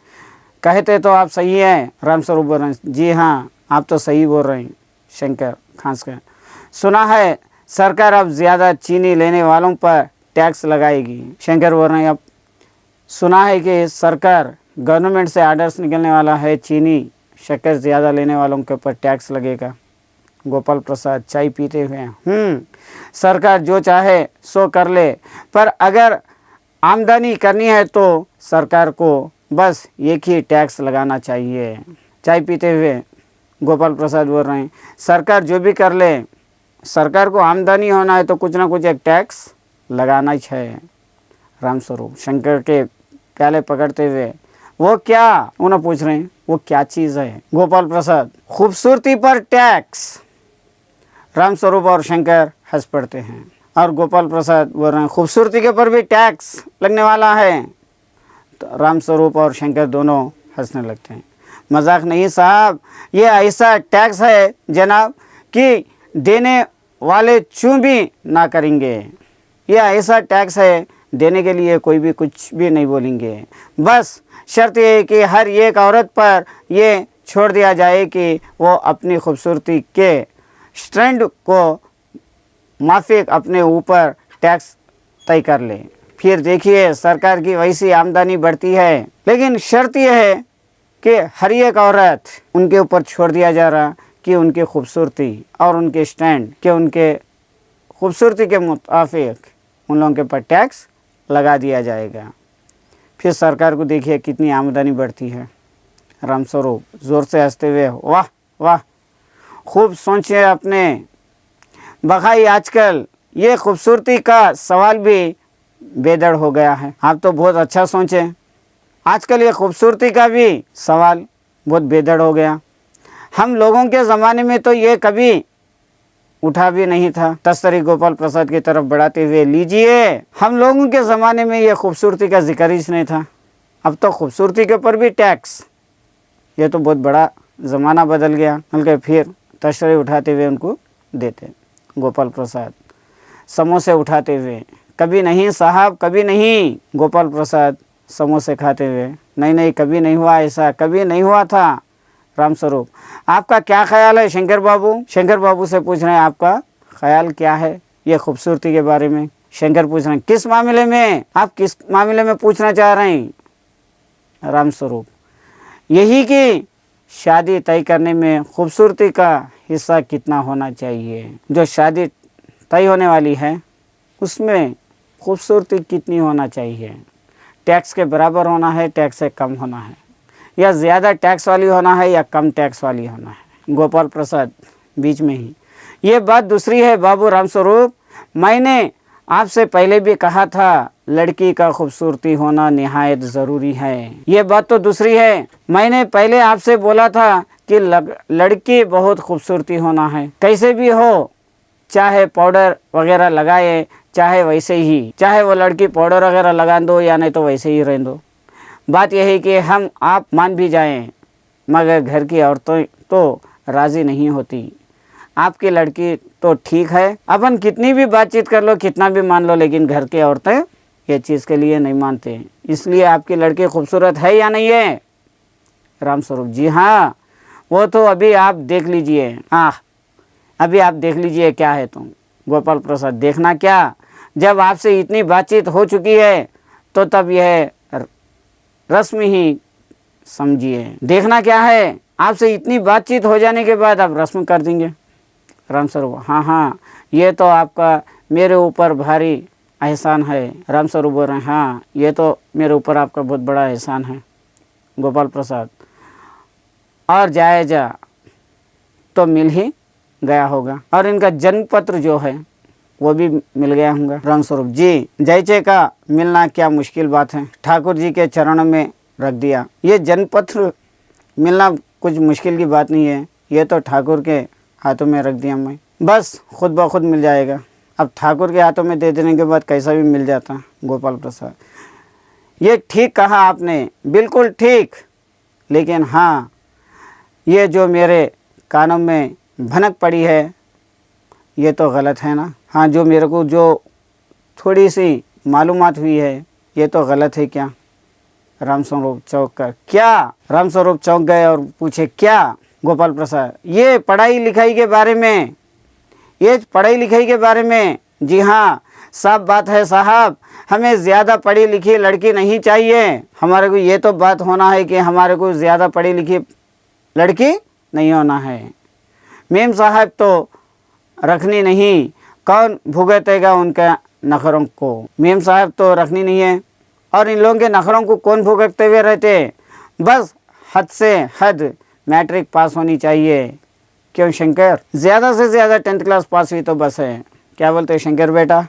कहते तो आप सही हैं। रामस्वरूप बोल रहे हैं, जी हाँ, आप तो सही बोल रहे हैं। शंकर खांस कर, सुना है सरकार अब ज़्यादा चीनी लेने वालों पर टैक्स लगाएगी। शंकर बोल रहे हैं, अब सुना है कि सरकार गवर्नमेंट से आर्डर्स निकलने वाला है, चीनी शक्कर ज़्यादा लेने वालों के ऊपर टैक्स लगेगा। गोपाल प्रसाद चाय पीते हुए, सरकार जो चाहे सो कर ले, पर अगर आमदनी करनी है तो सरकार को बस एक ही टैक्स लगाना चाहिए। चाय पीते हुए गोपाल प्रसाद बोल रहे हैं, सरकार जो भी कर ले, सरकार को आमदनी होना है तो कुछ ना कुछ एक टैक्स लगाना ही है। रामस्वरूप शंकर के प्याले पकड़ते हुए, वो क्या, उन्हें पूछ रहे हैं वो क्या चीज़ है। गोपाल प्रसाद, खूबसूरती पर टैक्स। रामस्वरूप और शंकर हंस पड़ते हैं और गोपाल प्रसाद बोल रहे हैं खूबसूरती के ऊपर भी टैक्स लगने वाला है। तो रामस्वरूप और शंकर दोनों हंसने लगते हैं। मजाक नहीं साहब, ये ऐसा टैक्स है जनाब कि देने वाले चूं भी ना करेंगे। ये ऐसा टैक्स है देने के लिए कोई भी कुछ भी नहीं बोलेंगे। बस शर्त ये है कि हर एक औरत पर ये छोड़ दिया जाए कि वो अपनी खूबसूरती के स्टैंड को माफिक अपने ऊपर टैक्स तय कर ले। फिर देखिए सरकार की वैसी आमदनी बढ़ती है। लेकिन शर्त यह है कि हर एक औरत उनके ऊपर छोड़ दिया जा रहा कि उनकी खूबसूरती और उनके स्टैंड के उनके खूबसूरती के मुताबिक उन लोगों के ऊपर टैक्स लगा दिया जाएगा। फिर सरकार को देखिए कितनी आमदनी बढ़ती है। रामस्वरूप ज़ोर से हंसते हुए, वाह वाह, खूब सोचिए अपने बखाई, आजकल ये खूबसूरती का सवाल भी बेदड़ हो गया है। आप तो बहुत अच्छा सोचे, आजकल ये खूबसूरती का भी सवाल बहुत बेदड़ हो गया। हम लोगों के ज़माने में तो ये कभी उठा भी नहीं था। तस्तरी गोपाल प्रसाद की तरफ बढ़ाते हुए, लीजिए, हम लोगों के ज़माने में ये खूबसूरती का जिक्र ही नहीं था, अब तो खूबसूरती के ऊपर भी टैक्स। ये तो बहुत बड़ा ज़माना बदल गया। बल्कि फिर तस्तरी उठाते हुए उनको देते। गोपाल प्रसाद समोसे उठाते हुए, कभी नहीं साहब, कभी नहीं। गोपाल प्रसाद समोसे खाते हुए, नहीं नहीं, कभी नहीं हुआ ऐसा, कभी नहीं हुआ था। रामस्वरूप, आपका क्या ख्याल है शंकर बाबू? शंकर बाबू से पूछ रहे हैं आपका ख्याल क्या है ये खूबसूरती के बारे में। शंकर पूछ रहे हैं किस मामले में, आप किस मामले में पूछना चाह रहे हैं? रामस्वरूप, यही कि शादी तय करने में खूबसूरती का हिस्सा कितना होना चाहिए। जो शादी तय होने वाली है उसमें खूबसूरती कितनी होना चाहिए? टैक्स के बराबर होना है, टैक्स से कम होना है, या ज़्यादा टैक्स वाली होना है या कम टैक्स वाली होना है? गोपाल प्रसाद बीच में ही, ये बात दूसरी है बाबू रामस्वरूप, मैंने आपसे पहले भी कहा था लड़की का खूबसूरती होना निहायत ज़रूरी है। ये बात तो दूसरी है। मैंने पहले आपसे बोला था कि लड़की बहुत खूबसूरती होना है, कैसे भी हो, चाहे पाउडर वगैरह लगाए चाहे वैसे ही, चाहे वो लड़की पाउडर वगैरह लगा दो या नहीं तो वैसे ही रहने दो। बात यह है कि हम आप मान भी जाएं, मगर घर की औरतें तो राज़ी नहीं होती। आपकी लड़की तो ठीक है, अपन कितनी भी बातचीत कर लो, कितना भी मान लो, लेकिन घर की औरतें ये चीज़ के लिए नहीं मानते। इसलिए आपकी लड़की खूबसूरत है या नहीं है? रामस्वरूप, जी हाँ, वो तो अभी आप देख लीजिए। हाँ, अभी आप देख लीजिए क्या है तुम। गोपाल प्रसाद, देखना क्या, जब आपसे इतनी बातचीत हो चुकी है तो तब यह रस्म ही समझिए। देखना क्या है, आपसे इतनी बातचीत हो जाने के बाद आप रस्म कर देंगे। रामस्वरूप, हाँ हाँ, ये तो आपका मेरे ऊपर भारी एहसान है। रामस्वरूप बोल रहे हैं, हाँ, ये तो मेरे ऊपर आपका बहुत बड़ा एहसान है। गोपाल प्रसाद, और जायजा तो मिल ही गया होगा, और इनका जन्म पत्र जो है वो भी मिल गया होगा। रामस्वरूप, जी, जयचे का मिलना क्या मुश्किल बात है, ठाकुर जी के चरणों में रख दिया। ये जन्म पत्र मिलना कुछ मुश्किल की बात नहीं है, ये तो ठाकुर के हाथों में रख दिया मैं, बस खुद ब खुद मिल जाएगा। अब ठाकुर के हाथों में दे देने के बाद कैसा भी मिल जाता। गोपाल प्रसाद, ये ठीक कहा आपने, बिल्कुल ठीक, लेकिन हाँ, ये जो मेरे कानों में भनक पड़ी है ये तो गलत है ना। हाँ, जो मेरे को जो थोड़ी सी मालूमात हुई है ये तो गलत है क्या? रामस्वरूप चौंक कर, क्या? रामस्वरूप चौंक गए और पूछे क्या? गोपाल प्रसाद, ये पढ़ाई लिखाई के बारे में, ये पढ़ाई लिखाई के बारे में। जी हाँ, सब बात है साहब, हमें ज़्यादा पढ़ी लिखी लड़की नहीं चाहिए। हमारे को ये तो बात होना है कि हमारे को ज़्यादा पढ़ी लिखी लड़की नहीं होना है। मेम साहब तो रखनी नहीं, कौन भुगतेगा उनके नखरों को। मेम साहब तो रखनी नहीं है और इन लोगों के नखरों को कौन भुगतते हुए रहते। बस हद से हद मैट्रिक पास होनी चाहिए। क्यों शंकर, ज़्यादा से ज़्यादा 10th क्लास पास हुई तो बस है। क्या बोलते हैं शंकर बेटा,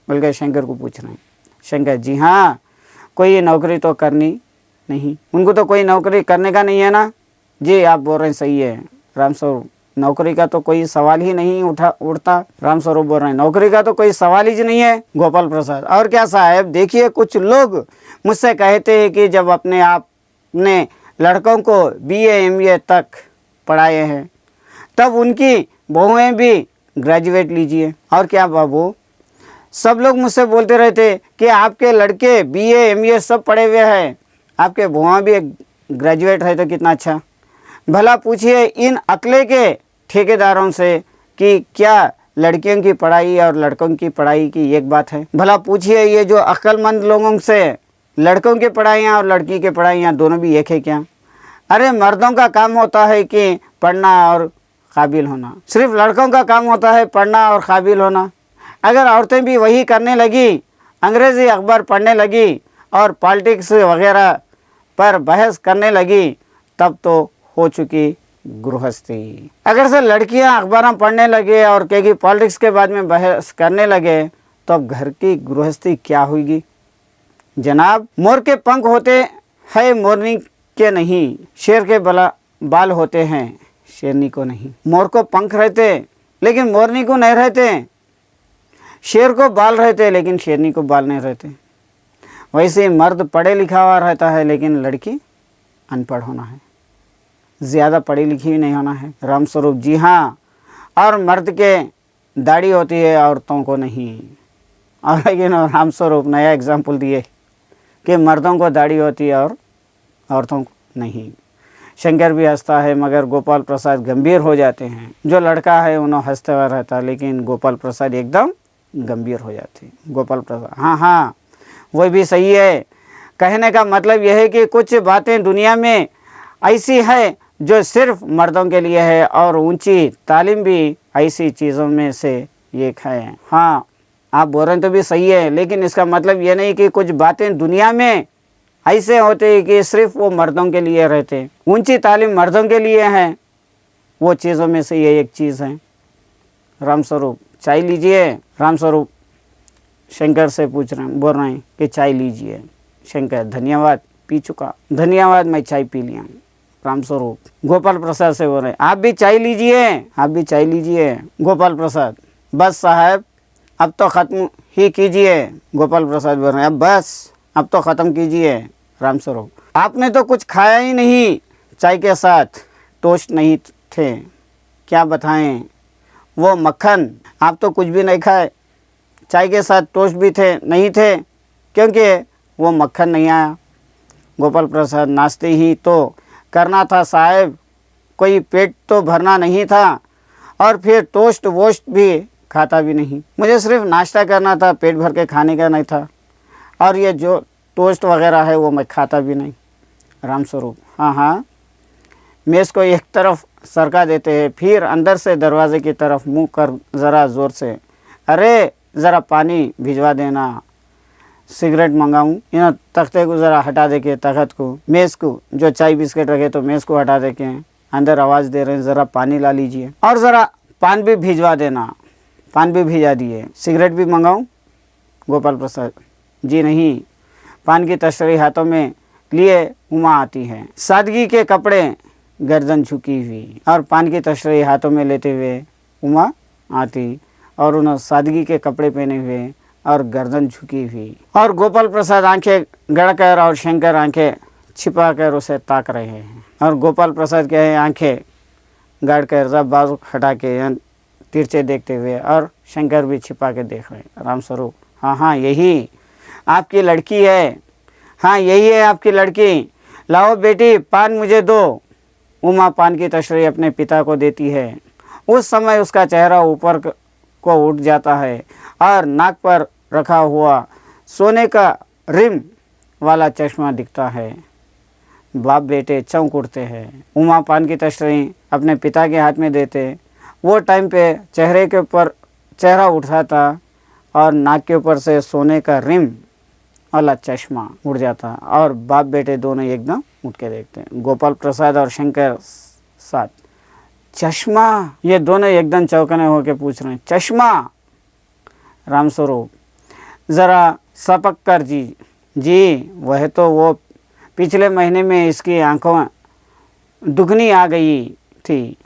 बोल के शंकर को पूछ रहे हैं। शंकर जी हाँ, कोई नौकरी तो करनी नहीं, उनको तो कोई नौकरी करने का नहीं है ना। जी आप बोल रहे हैं, सही है राम स्वरूप, नौकरी का तो कोई सवाल ही नहीं उठता। राम स्वरूप बोल रहे हैं नौकरी का तो कोई सवाल ही नहीं है। गोपाल प्रसाद, और क्या साहब, देखिए कुछ लोग मुझसे कहते हैं कि जब अपने आपने लड़कों को BA MA तक पढ़ाए हैं तब उनकी बहुएं भी ग्रेजुएट लीजिए। और क्या बाबू, सब लोग मुझसे बोलते रहते कि आपके लड़के BA MA सब पढ़े हुए हैं, आपके बहुआ भी ग्रेजुएट है तो कितना अच्छा। भला पूछिए इन अकले के ठेकेदारों से कि क्या लड़कियों की पढ़ाई और लड़कों की पढ़ाई की एक बात है। भला पूछिए ये जो अक्लमंद लोगों से, लड़कों की पढ़ाइयाँ और लड़की की पढ़ाइयाँ दोनों भी एक है क्या। अरे मर्दों का काम होता है कि पढ़ना और काबिल होना, सिर्फ लड़कों का काम होता है पढ़ना और काबिल होना। अगर औरतें भी वही करने लगी, अंग्रेज़ी अखबार पढ़ने लगी और पॉलिटिक्स वगैरह पर बहस करने लगी, तब तो हो चुकी गृहस्थी। अगर से लड़कियां अखबार पढ़ने लगे और कहेगी पॉलिटिक्स के बाद में बहस करने लगे, तो अब घर की गृहस्थी क्या होगी। जनाब, मोर के पंख होते हैं मोरनी के नहीं, शेर के बाल होते हैं शेरनी को नहीं। मोर को पंख रहते लेकिन मोरनी को नहीं रहते, शेर को बाल रहते लेकिन शेरनी को बाल नहीं रहते। वैसे मर्द पढ़े लिखा हुआ रहता है लेकिन लड़की अनपढ़ होना है, ज़्यादा पढ़ी लिखी भी नहीं होना है। राम स्वरूप, जी हाँ, और मर्द के दाढ़ी होती है औरतों को नहीं। और लेकिन राम स्वरूप नया एग्जाम्पल दिए कि मर्दों को दाढ़ी होती है और औरतों को नहीं। शंकर भी हंसता है मगर गोपाल प्रसाद गंभीर हो जाते हैं। जो लड़का है उन्हें हंसते हुआ रहता है लेकिन गोपाल प्रसाद एकदम गंभीर हो जाते हैं। गोपाल प्रसाद, हाँ हाँ वह भी सही है। कहने का मतलब यह है कि कुछ बातें दुनिया में ऐसी है जो सिर्फ मर्दों के लिए है और ऊंची तालीम भी ऐसी चीज़ों में से एक है। हाँ आप बोल रहे हैं तो भी सही है, लेकिन इसका मतलब ये नहीं कि कुछ बातें दुनिया में ऐसे होते हैं कि सिर्फ वो मर्दों के लिए रहते। ऊंची तालीम मर्दों के लिए है, वो चीज़ों में से ये एक चीज़ है। राम स्वरूप, चाय लीजिए। राम स्वरूप शंकर से पूछ रहे हैं, बोल रहे हैं कि चाय लीजिए। शंकर, धन्यवाद, पी चुका। धन्यवाद, मैं चाय पी लिया। राम स्वरूप गोपाल प्रसाद से बोल रहे हैं, आप भी चाय लीजिए, आप भी चाय लीजिए। गोपाल प्रसाद, बस साहब अब तो ख़त्म ही कीजिए। गोपाल प्रसाद बोल रहे हैं, अब बस अब तो ख़त्म कीजिए। राम स्वरूप, आपने तो कुछ खाया ही नहीं, चाय के साथ टोस्ट नहीं थे, क्या बताएं वो मक्खन, आप तो कुछ भी नहीं खाए, चाय के साथ टोस्ट भी थे नहीं थे क्योंकि वो मक्खन नहीं आया। गोपाल प्रसाद, नाश्ते ही तो करना था साहब, कोई पेट तो भरना नहीं था और फिर टोस्ट वोस्ट भी खाता भी नहीं, मुझे सिर्फ नाश्ता करना था, पेट भर के खाने का नहीं था, और ये जो टोस्ट वगैरह है वो मैं खाता भी नहीं। राम स्वरूप, हाँ हाँ, मेज़ को एक तरफ सरका देते हैं, फिर अंदर से दरवाजे की तरफ मुँह कर ज़रा ज़ोर से, अरे ज़रा पानी भिजवा देना, सिगरेट मंगाऊं, इन तख्ते को ज़रा हटा दे के, तख्त को, मेज़ को, जो चाय बिस्किट रखे तो मेज़ को हटा दे के अंदर आवाज़ दे रहे हैं, ज़रा पानी ला लीजिए और ज़रा पान भी भिजवा देना। पान भी भिजा दिए। सिगरेट भी मंगाऊं? गोपाल प्रसाद, जी नहीं। पान की तश्तरी हाथों में लिए उमा आती है, सादगी के कपड़े गर्दन झुकी हुई, और पान की तश्तरी हाथों में लेते हुए उमा आती और उन्हें सादगी के कपड़े पहने हुए और गर्दन झुकी हुई, और गोपाल प्रसाद आंखें गड़कर और शंकर आंखें छिपाकर उसे ताक रहे हैं, और गोपाल प्रसाद क्या है, आंखें गाड़कर जब बाजू हटा के तिरछे देखते हुए, और शंकर भी छिपा के देख रहे हैं। राम स्वरूप, हाँ हाँ यही आपकी लड़की है, हाँ यही है आपकी लड़की, लाओ बेटी पान मुझे दो। उमा पान की तशरीह अपने पिता को देती है। उस समय उसका चेहरा ऊपर को उठ जाता है और नाक पर रखा हुआ सोने का रिम वाला चश्मा दिखता है। बाप बेटे चौंक उठते हैं। उमा पान की तशरीह अपने पिता के हाथ में देते वो टाइम पे चेहरे के ऊपर चेहरा उठा था और नाक के ऊपर से सोने का रिम वाला चश्मा उड़ जाता और बाप बेटे दोनों एकदम उठ के देखते हैं। गोपाल प्रसाद और शंकर साथ चश्मा, ये दोनों एकदम चौकने होके पूछ रहे हैं चश्मा। रामस्वरूप ज़रा सपक कर जी वह तो वो पिछले महीने में इसकी आंखों दुगनी आ गई थी,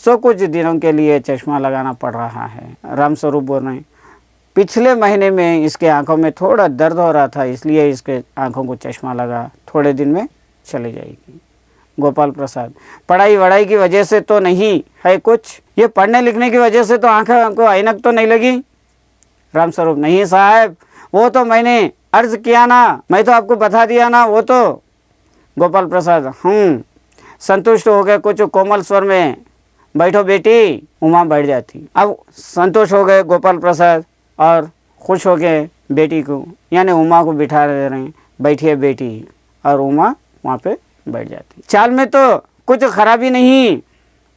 सो कुछ दिनों के लिए चश्मा लगाना पड़ रहा है। रामस्वरूप बोल रहे हैं पिछले महीने में इसके आंखों में थोड़ा दर्द हो रहा था, इसलिए इसके आंखों को चश्मा लगा, थोड़े दिन में चली जाएगी। गोपाल प्रसाद पढ़ाई वढ़ाई की वजह से तो नहीं है कुछ, ये पढ़ने लिखने की वजह से तो आंखों को ऐनक तो नहीं लगी। रामस्वरूप नहीं साहब, वो तो मैंने अर्ज किया ना, मैं तो आपको बता दिया ना वो तो। गोपाल प्रसाद संतुष्ट हो गए, कुछ कोमल स्वर में बैठो बेटी। उमा बैठ जाती। अब संतुष्ट हो गए गोपाल प्रसाद और खुश हो गए बेटी को, यानी उमा को बिठा दे रहे हैं, बैठिए बेटी, और उमा वहाँ पे बैठ जाती। चाल में तो कुछ खराबी नहीं,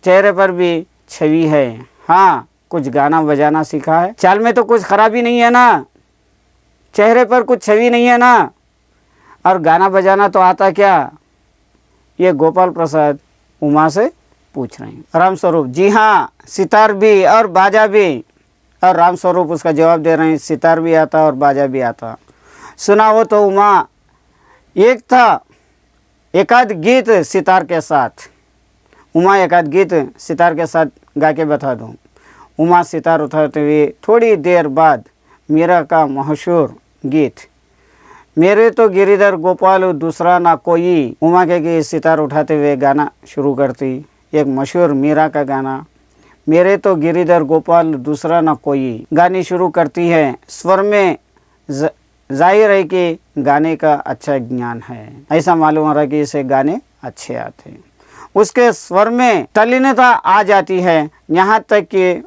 चेहरे पर भी छवि है, हाँ कुछ गाना बजाना सीखा है, चाल में तो कुछ खराबी नहीं है ना, चेहरे पर कुछ छवि नहीं है ना, और गाना बजाना तो आता क्या? ये गोपाल प्रसाद उमा से पूछ रहे हैं। रामस्वरूप जी हाँ, सितार भी और बाजा भी। और रामस्वरूप उसका जवाब दे रहे हैं सितार भी आता और बाजा भी आता। सुना हो तो उमा, एक था एकाध गीत सितार के साथ। उमा एकाध गीत सितार के साथ गा के बता दूँ। उमा सितार उठाते हुए थोड़ी देर बाद मीरा का मशहूर गीत मेरे तो गिरिधर गोपाल दूसरा ना कोई, उमा के सितार उठाते हुए गाना शुरू करती। एक मशहूर मीरा का गाना मेरे तो गिरिधर गोपाल दूसरा ना कोई गानी शुरू करती है। स्वर में जाहिर है कि गाने का अच्छा ज्ञान है, ऐसा मालूम हो रहा है कि इसे गाने अच्छे आते हैं। उसके स्वर में तल्लीनता आ जाती है, यहाँ तक कि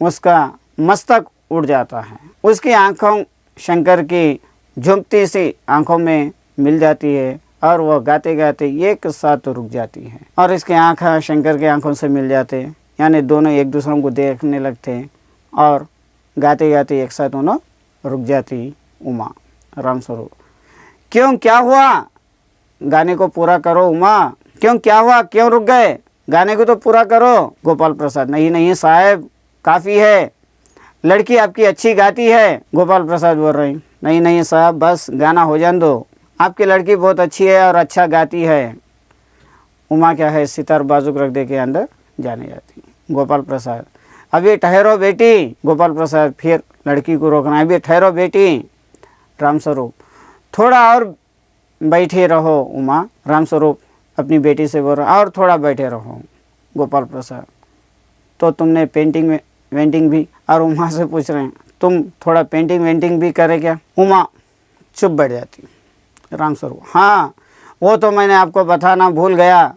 उसका मस्तक उड़ जाता है। उसकी आंखों शंकर की झुमती सी आंखों में मिल जाती है और वह गाते गाते एक साथ रुक जाती है, और इसकी आंखें शंकर की आंखों से मिल जाते, यानी दोनों एक दूसरों को देखने लगते और गाते गाते एक साथ दोनों रुक जाती। उमा। रामस्वरूप क्यों, क्या हुआ? गाने को पूरा करो उमा। क्यों, क्या हुआ, क्यों रुक गए? गाने को तो पूरा करो। गोपाल प्रसाद नहीं नहीं साहब, काफ़ी है, लड़की आपकी अच्छी गाती है। गोपाल प्रसाद बोल रहे हैं नहीं नहीं साहब, बस गाना हो जाने दो, आपकी लड़की बहुत अच्छी है और अच्छा गाती है। उमा क्या है, सितार बाजू रख दे के अंदर जाने जाती। गोपाल प्रसाद अभी ठहरो बेटी। गोपाल प्रसाद फिर लड़की को रोकना, अभी ठहरो बेटी। रामस्वरूप थोड़ा और बैठे रहो उमा। रामस्वरूप अपनी बेटी से बोल रहा और थोड़ा बैठे रहो। गोपाल प्रसाद तो तुमने पेंटिंग वेंटिंग भी, और उमा से पूछ रहे हैं तुम थोड़ा पेंटिंग वेंटिंग भी करे क्या? उमा चुप बैठ जाती। रामस्वरूप हाँ, वो तो मैंने आपको बताना भूल गया,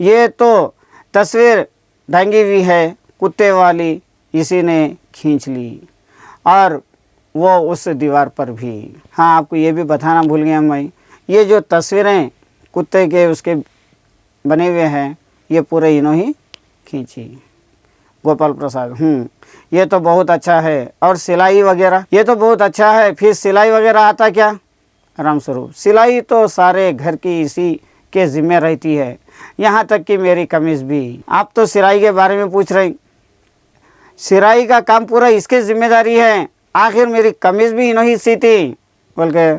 ये तो तस्वीर ढंगी हुई है कुत्ते वाली, इसी ने खींच ली, और वो उस दीवार पर भी। हाँ, आपको ये भी बताना भूल गया मैं, ये जो तस्वीरें कुत्ते के उसके बने हुए हैं, ये पूरे इन्हों ही खींची। गोपाल प्रसाद ये तो बहुत अच्छा है, और सिलाई वगैरह? ये तो बहुत अच्छा है, फिर सिलाई वगैरह आता क्या? रामस्वरूप सिलाई तो सारे घर की इसी के जिम्मे रहती है, यहाँ तक कि मेरी कमीज़ भी। आप तो सिलाई के बारे में पूछ रहे, सिलाई का काम पूरा इसकी जिम्मेदारी है, आखिर मेरी कमीज़ भी इन्हों ही सीती, बोल के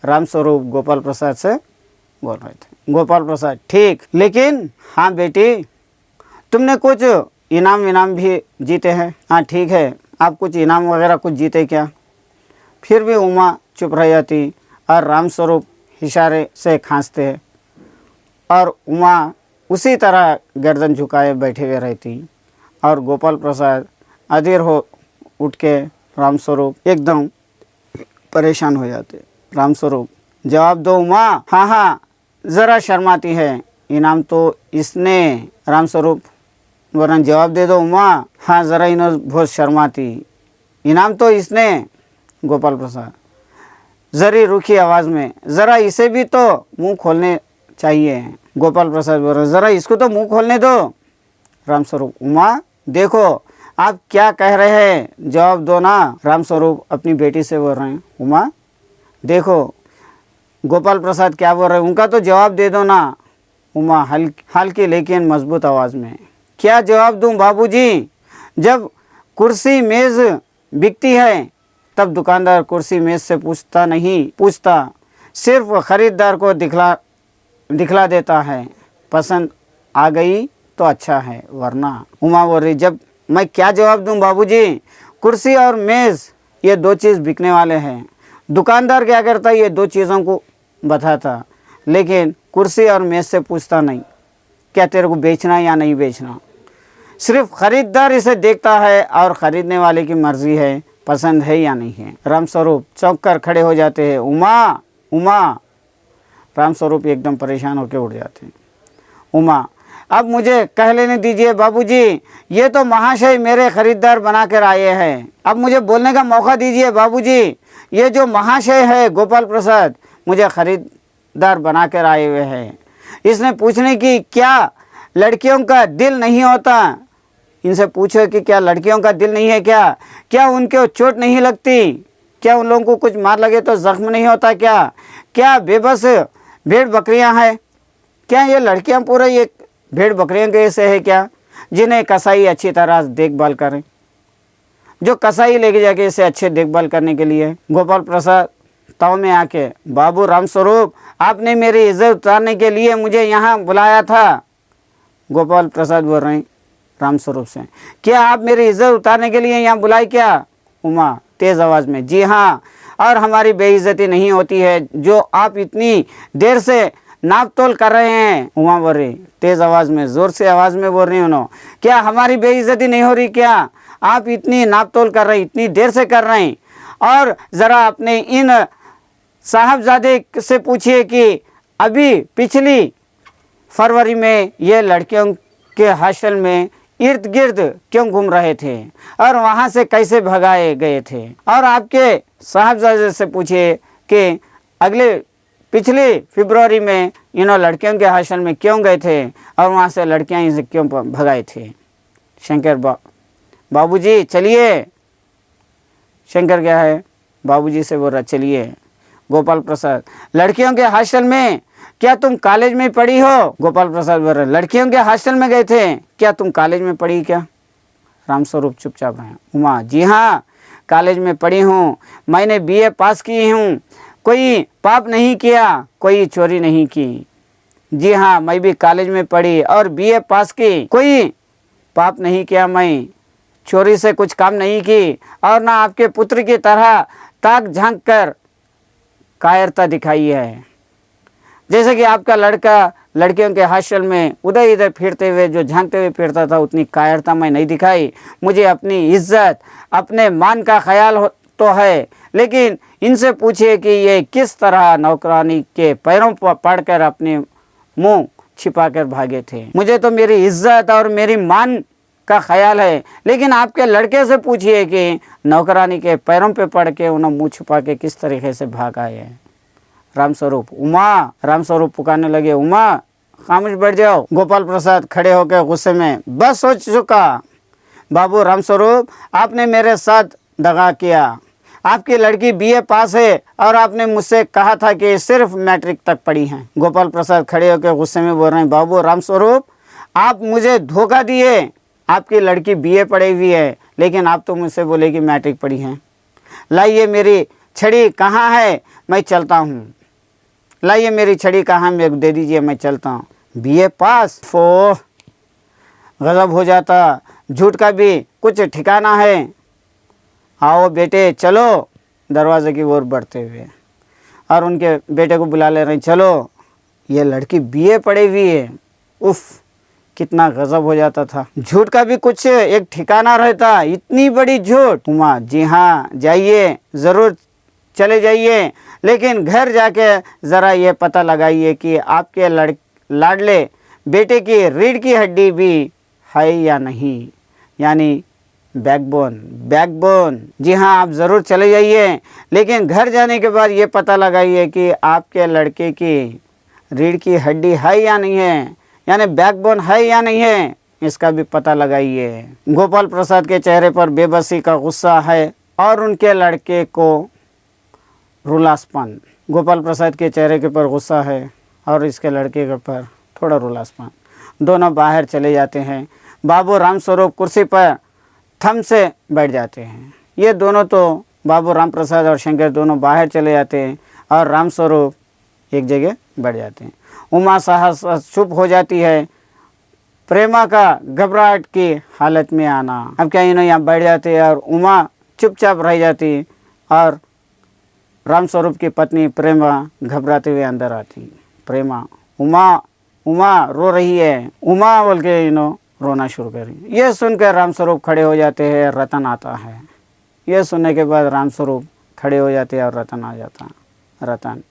रामस्वरूप गोपाल प्रसाद से बोल रहे थे। गोपाल प्रसाद ठीक, लेकिन हाँ बेटी, तुमने कुछ इनाम भी जीते हैं? हाँ ठीक है, आप कुछ इनाम वगैरह कुछ जीते क्या? फिर भी उमा चुप रह जाती और रामस्वरूप इशारे से खांसते हैं, और उमा उसी तरह गर्दन झुकाए बैठे हुए रहती। और गोपाल प्रसाद अधीर हो उठ के रामस्वरूप एकदम परेशान हो जाते। रामस्वरूप जवाब दो उमा। हाँ हाँ, ज़रा शर्माती है, इनाम तो इसने। रामस्वरूप वरना जवाब दे दो उमा। हाँ, ज़रा इन्हों बहुत शर्माती, इनाम तो इसने। गोपाल प्रसाद ज़री रूखी आवाज़ में, ज़रा इसे भी तो मुंह खोलने चाहिए। गोपाल प्रसाद बोल रहे ज़रा इसको तो मुंह खोलने दो। रामस्वरूप उमा देखो आप क्या कह रहे हैं, जवाब दो ना। रामस्वरूप अपनी बेटी से बोल रहे हैं, उमा देखो गोपाल प्रसाद क्या बोल रहे हैं, उनका तो जवाब दे दो ना। उमा हल्की लेकिन मजबूत आवाज़ में, क्या जवाब दूं बाबूजी? जब कुर्सी मेज़ बिकती है तब दुकानदार कुर्सी मेज़ से पूछता, सिर्फ खरीदार को दिखला देता है। पसंद आ गई तो अच्छा है, वरना। उमा बोल रही, जब मैं क्या जवाब दूं बाबूजी? कुर्सी और मेज़ ये दो चीज़ बिकने वाले हैं। दुकानदार क्या करता है, ये दो चीज़ों को बताता, लेकिन कुर्सी और मेज़ से पूछता नहीं क्या तेरे को बेचना या नहीं बेचना। सिर्फ खरीदार इसे देखता है और ख़रीदने वाले की मर्ज़ी है, पसंद है या नहीं है। रामस्वरूप चौंक कर खड़े हो जाते हैं। उमा उमा रामस्वरूप एकदम परेशान होकर उठ जाते हैं। उमा, अब मुझे कह लेने दीजिए बाबूजी, ये तो महाशय मेरे खरीदार बना कर आए हैं। अब मुझे बोलने का मौका दीजिए बाबूजी, ये जो महाशय है गोपाल प्रसाद मुझे खरीदार बना कर आए हुए हैं। इसने पूछने की क्या लड़कियों का दिल नहीं होता? इनसे पूछो कि क्या लड़कियों का दिल नहीं है क्या? क्या उनको चोट नहीं लगती? क्या उन लोगों को कुछ मार लगे तो जख्म नहीं होता क्या? क्या बेबस भेड़ बकरियां हैं? क्या ये लड़कियां पूरे ये भेड़ बकरियों के ऐसे है क्या, जिन्हें कसाई अच्छी तरह देखभाल करें, जो कसाई लेके जाके इसे अच्छे देखभाल करने के लिए। गोपाल प्रसाद ताव में आके, बाबू रामस्वरूप, आपने मेरी इज्जत उतारने के लिए मुझे यहाँ बुलाया था। गोपाल प्रसाद बोल रहे हैं रामस्वरूप से, क्या आप मेरी इज्जत उतारने के लिए यहाँ बुलाई क्या? उमा तेज़ आवाज़ में, जी हाँ, और हमारी बेइज्जती नहीं होती है जो आप इतनी देर से नाप तोल कर रहे हैं। उमा बोल रही तेज़ आवाज़ में, ज़ोर से आवाज़ में बोल रही उन्होंने, क्या हमारी बेइज्जती नहीं हो रही क्या? आप इतनी नाप तोल कर रहे हैं, इतनी देर से कर रहे हैं। और ज़रा अपने इन साहबजादे से पूछिए कि अभी पिछली फरवरी में ये लड़कियों के हॉस्टल में इर्द गिर्द क्यों घूम रहे थे और वहाँ से कैसे भगाए गए थे। और आपके साहबजादे से पूछिए कि पिछले फरवरी में इन्हों लड़कियों के हॉस्टल में क्यों गए थे और वहाँ से लड़कियाँ इसे क्यों भगाए थे। शंकर बाबूजी चलिए। शंकर क्या है, बाबूजी से बोल रहा चलिए। गोपाल प्रसाद, लड़कियों के हॉस्टल में क्या तुम कॉलेज में पढ़ी हो? गोपाल प्रसाद बोल रहे, लड़कियों के हॉस्टल में गए थे, क्या तुम कॉलेज में पढ़ी क्या? रामस्वरूप चुपचाप रहे। उमा, जी हाँ, कॉलेज में पढ़ी हूँ, मैंने बीए पास की हूँ, कोई पाप नहीं किया, कोई चोरी नहीं की। जी हाँ, मैं भी कॉलेज में पढ़ी और बीए पास की, कोई पाप नहीं किया, मैं चोरी से कुछ काम नहीं की और ना आपके पुत्र की तरह ताक झांक कर कायरता दिखाई है। जैसे कि आपका लड़का लड़कियों के हॉस्टल में उधर इधर फिरते हुए जो झांकते हुए फिरता था, उतनी कायरता मैं नहीं दिखाई। मुझे अपनी इज्जत अपने मान का ख्याल तो है, लेकिन इनसे पूछिए कि ये किस तरह नौकरानी के पैरों पर पड़कर अपने मुंह छिपाकर भागे थे। मुझे तो मेरी इज्जत और मेरी मान का ख्याल है, लेकिन आपके लड़के से पूछिए कि नौकरानी के पैरों पे पड़ के उन्हें मुंह छुपा के किस तरीके से भाग आए हैं। रामस्वरूप, उमा, रामस्वरूप पुकारने लगे, उमा खामोश बैठ जाओ। गोपाल प्रसाद खड़े होकर गुस्से में, बस हो चुका बाबू रामस्वरूप, आपने मेरे साथ दगा किया। आपकी लड़की बीए पास है और आपने मुझसे कहा था कि सिर्फ मैट्रिक तक पढ़ी हैं। गोपाल प्रसाद खड़े होकर गुस्से में बोल रहे हैं, बाबू रामस्वरूप, आप मुझे धोखा दिए। आपकी लड़की बीए पढ़ी हुई है, लेकिन आप तो मुझसे बोले कि मैट्रिक पढ़ी हैं। लाइए मेरी छड़ी कहाँ है, मैं चलता हूँ। लाइए मेरी छड़ी कहाँ, मेरे को दे दीजिए, मैं चलता हूँ। बीए पास, फो गजब हो जाता, झूठ का भी कुछ ठिकाना है। आओ बेटे चलो, दरवाजे की ओर बढ़ते हुए और उनके बेटे को बुला ले रहे, चलो ये लड़की बीए पढ़ी हुई है। उफ, कितना गजब हो जाता था। झूठ का भी कुछ एक ठिकाना रहता, इतनी बड़ी झूठ। उमा, जी हाँ जाइए, ज़रूर चले जाइए, लेकिन घर जाके ज़रा ये पता लगाइए कि आपके लाडले बेटे की रीढ़ की हड्डी भी है या नहीं, यानी बैकबोन। जी हाँ, आप ज़रूर चले जाइए, लेकिन घर जाने के बाद ये पता लगाइए कि आपके लड़के की रीढ़ की हड्डी है या नहीं है, यानी बैकबोन है या नहीं है। इसका भी पता लगाइए। गोपाल प्रसाद के चेहरे पर बेबसी का गुस्सा है और उनके लड़के को रुलासपन। गोपाल प्रसाद के चेहरे के पर गुस्सा है और इसके लड़के के पर थोड़ा रुलासपन। दोनों बाहर चले जाते हैं। बाबू रामस्वरूप कुर्सी पर थम से बैठ जाते हैं। ये दोनों तो बाबू राम प्रसाद और शंकर दोनों बाहर चले जाते हैं और रामस्वरूप एक जगह बैठ जाते हैं। उमा साहस चुप हो जाती है। प्रेमा का घबराहट की हालत में आना। अब क्या इन्हों यहाँ बैठ जाते हैं और उमा चुपचाप रह जाती और रामस्वरूप की पत्नी प्रेमा घबराते हुए अंदर आती। प्रेमा उमा उमा रो रही है, उमा बोल के इन्हों रोना शुरू करी। ये सुनकर रामस्वरूप खड़े हो जाते हैं। रतन आता है। यह सुनने के बाद रामस्वरूप खड़े हो जाते हैं और रतन आ जाता। रतन,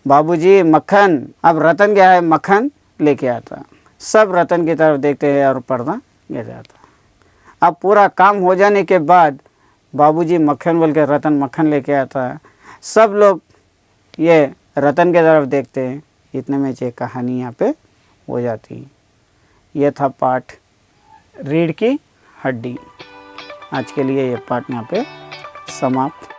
बाबूजी मक्खन। अब रतन क्या है, मक्खन लेके आता। सब रतन की तरफ देखते हैं और पर्दा गिर जाता। अब पूरा काम हो जाने के बाद बाबूजी मक्खन बोल के रतन मक्खन लेके आता है। सब लोग ये रतन की तरफ देखते हैं। इतने में ये कहानी यहाँ पे हो जाती। यह था पाठ रीढ़ की हड्डी। आज के लिए ये पाठ यहाँ पे समाप्त।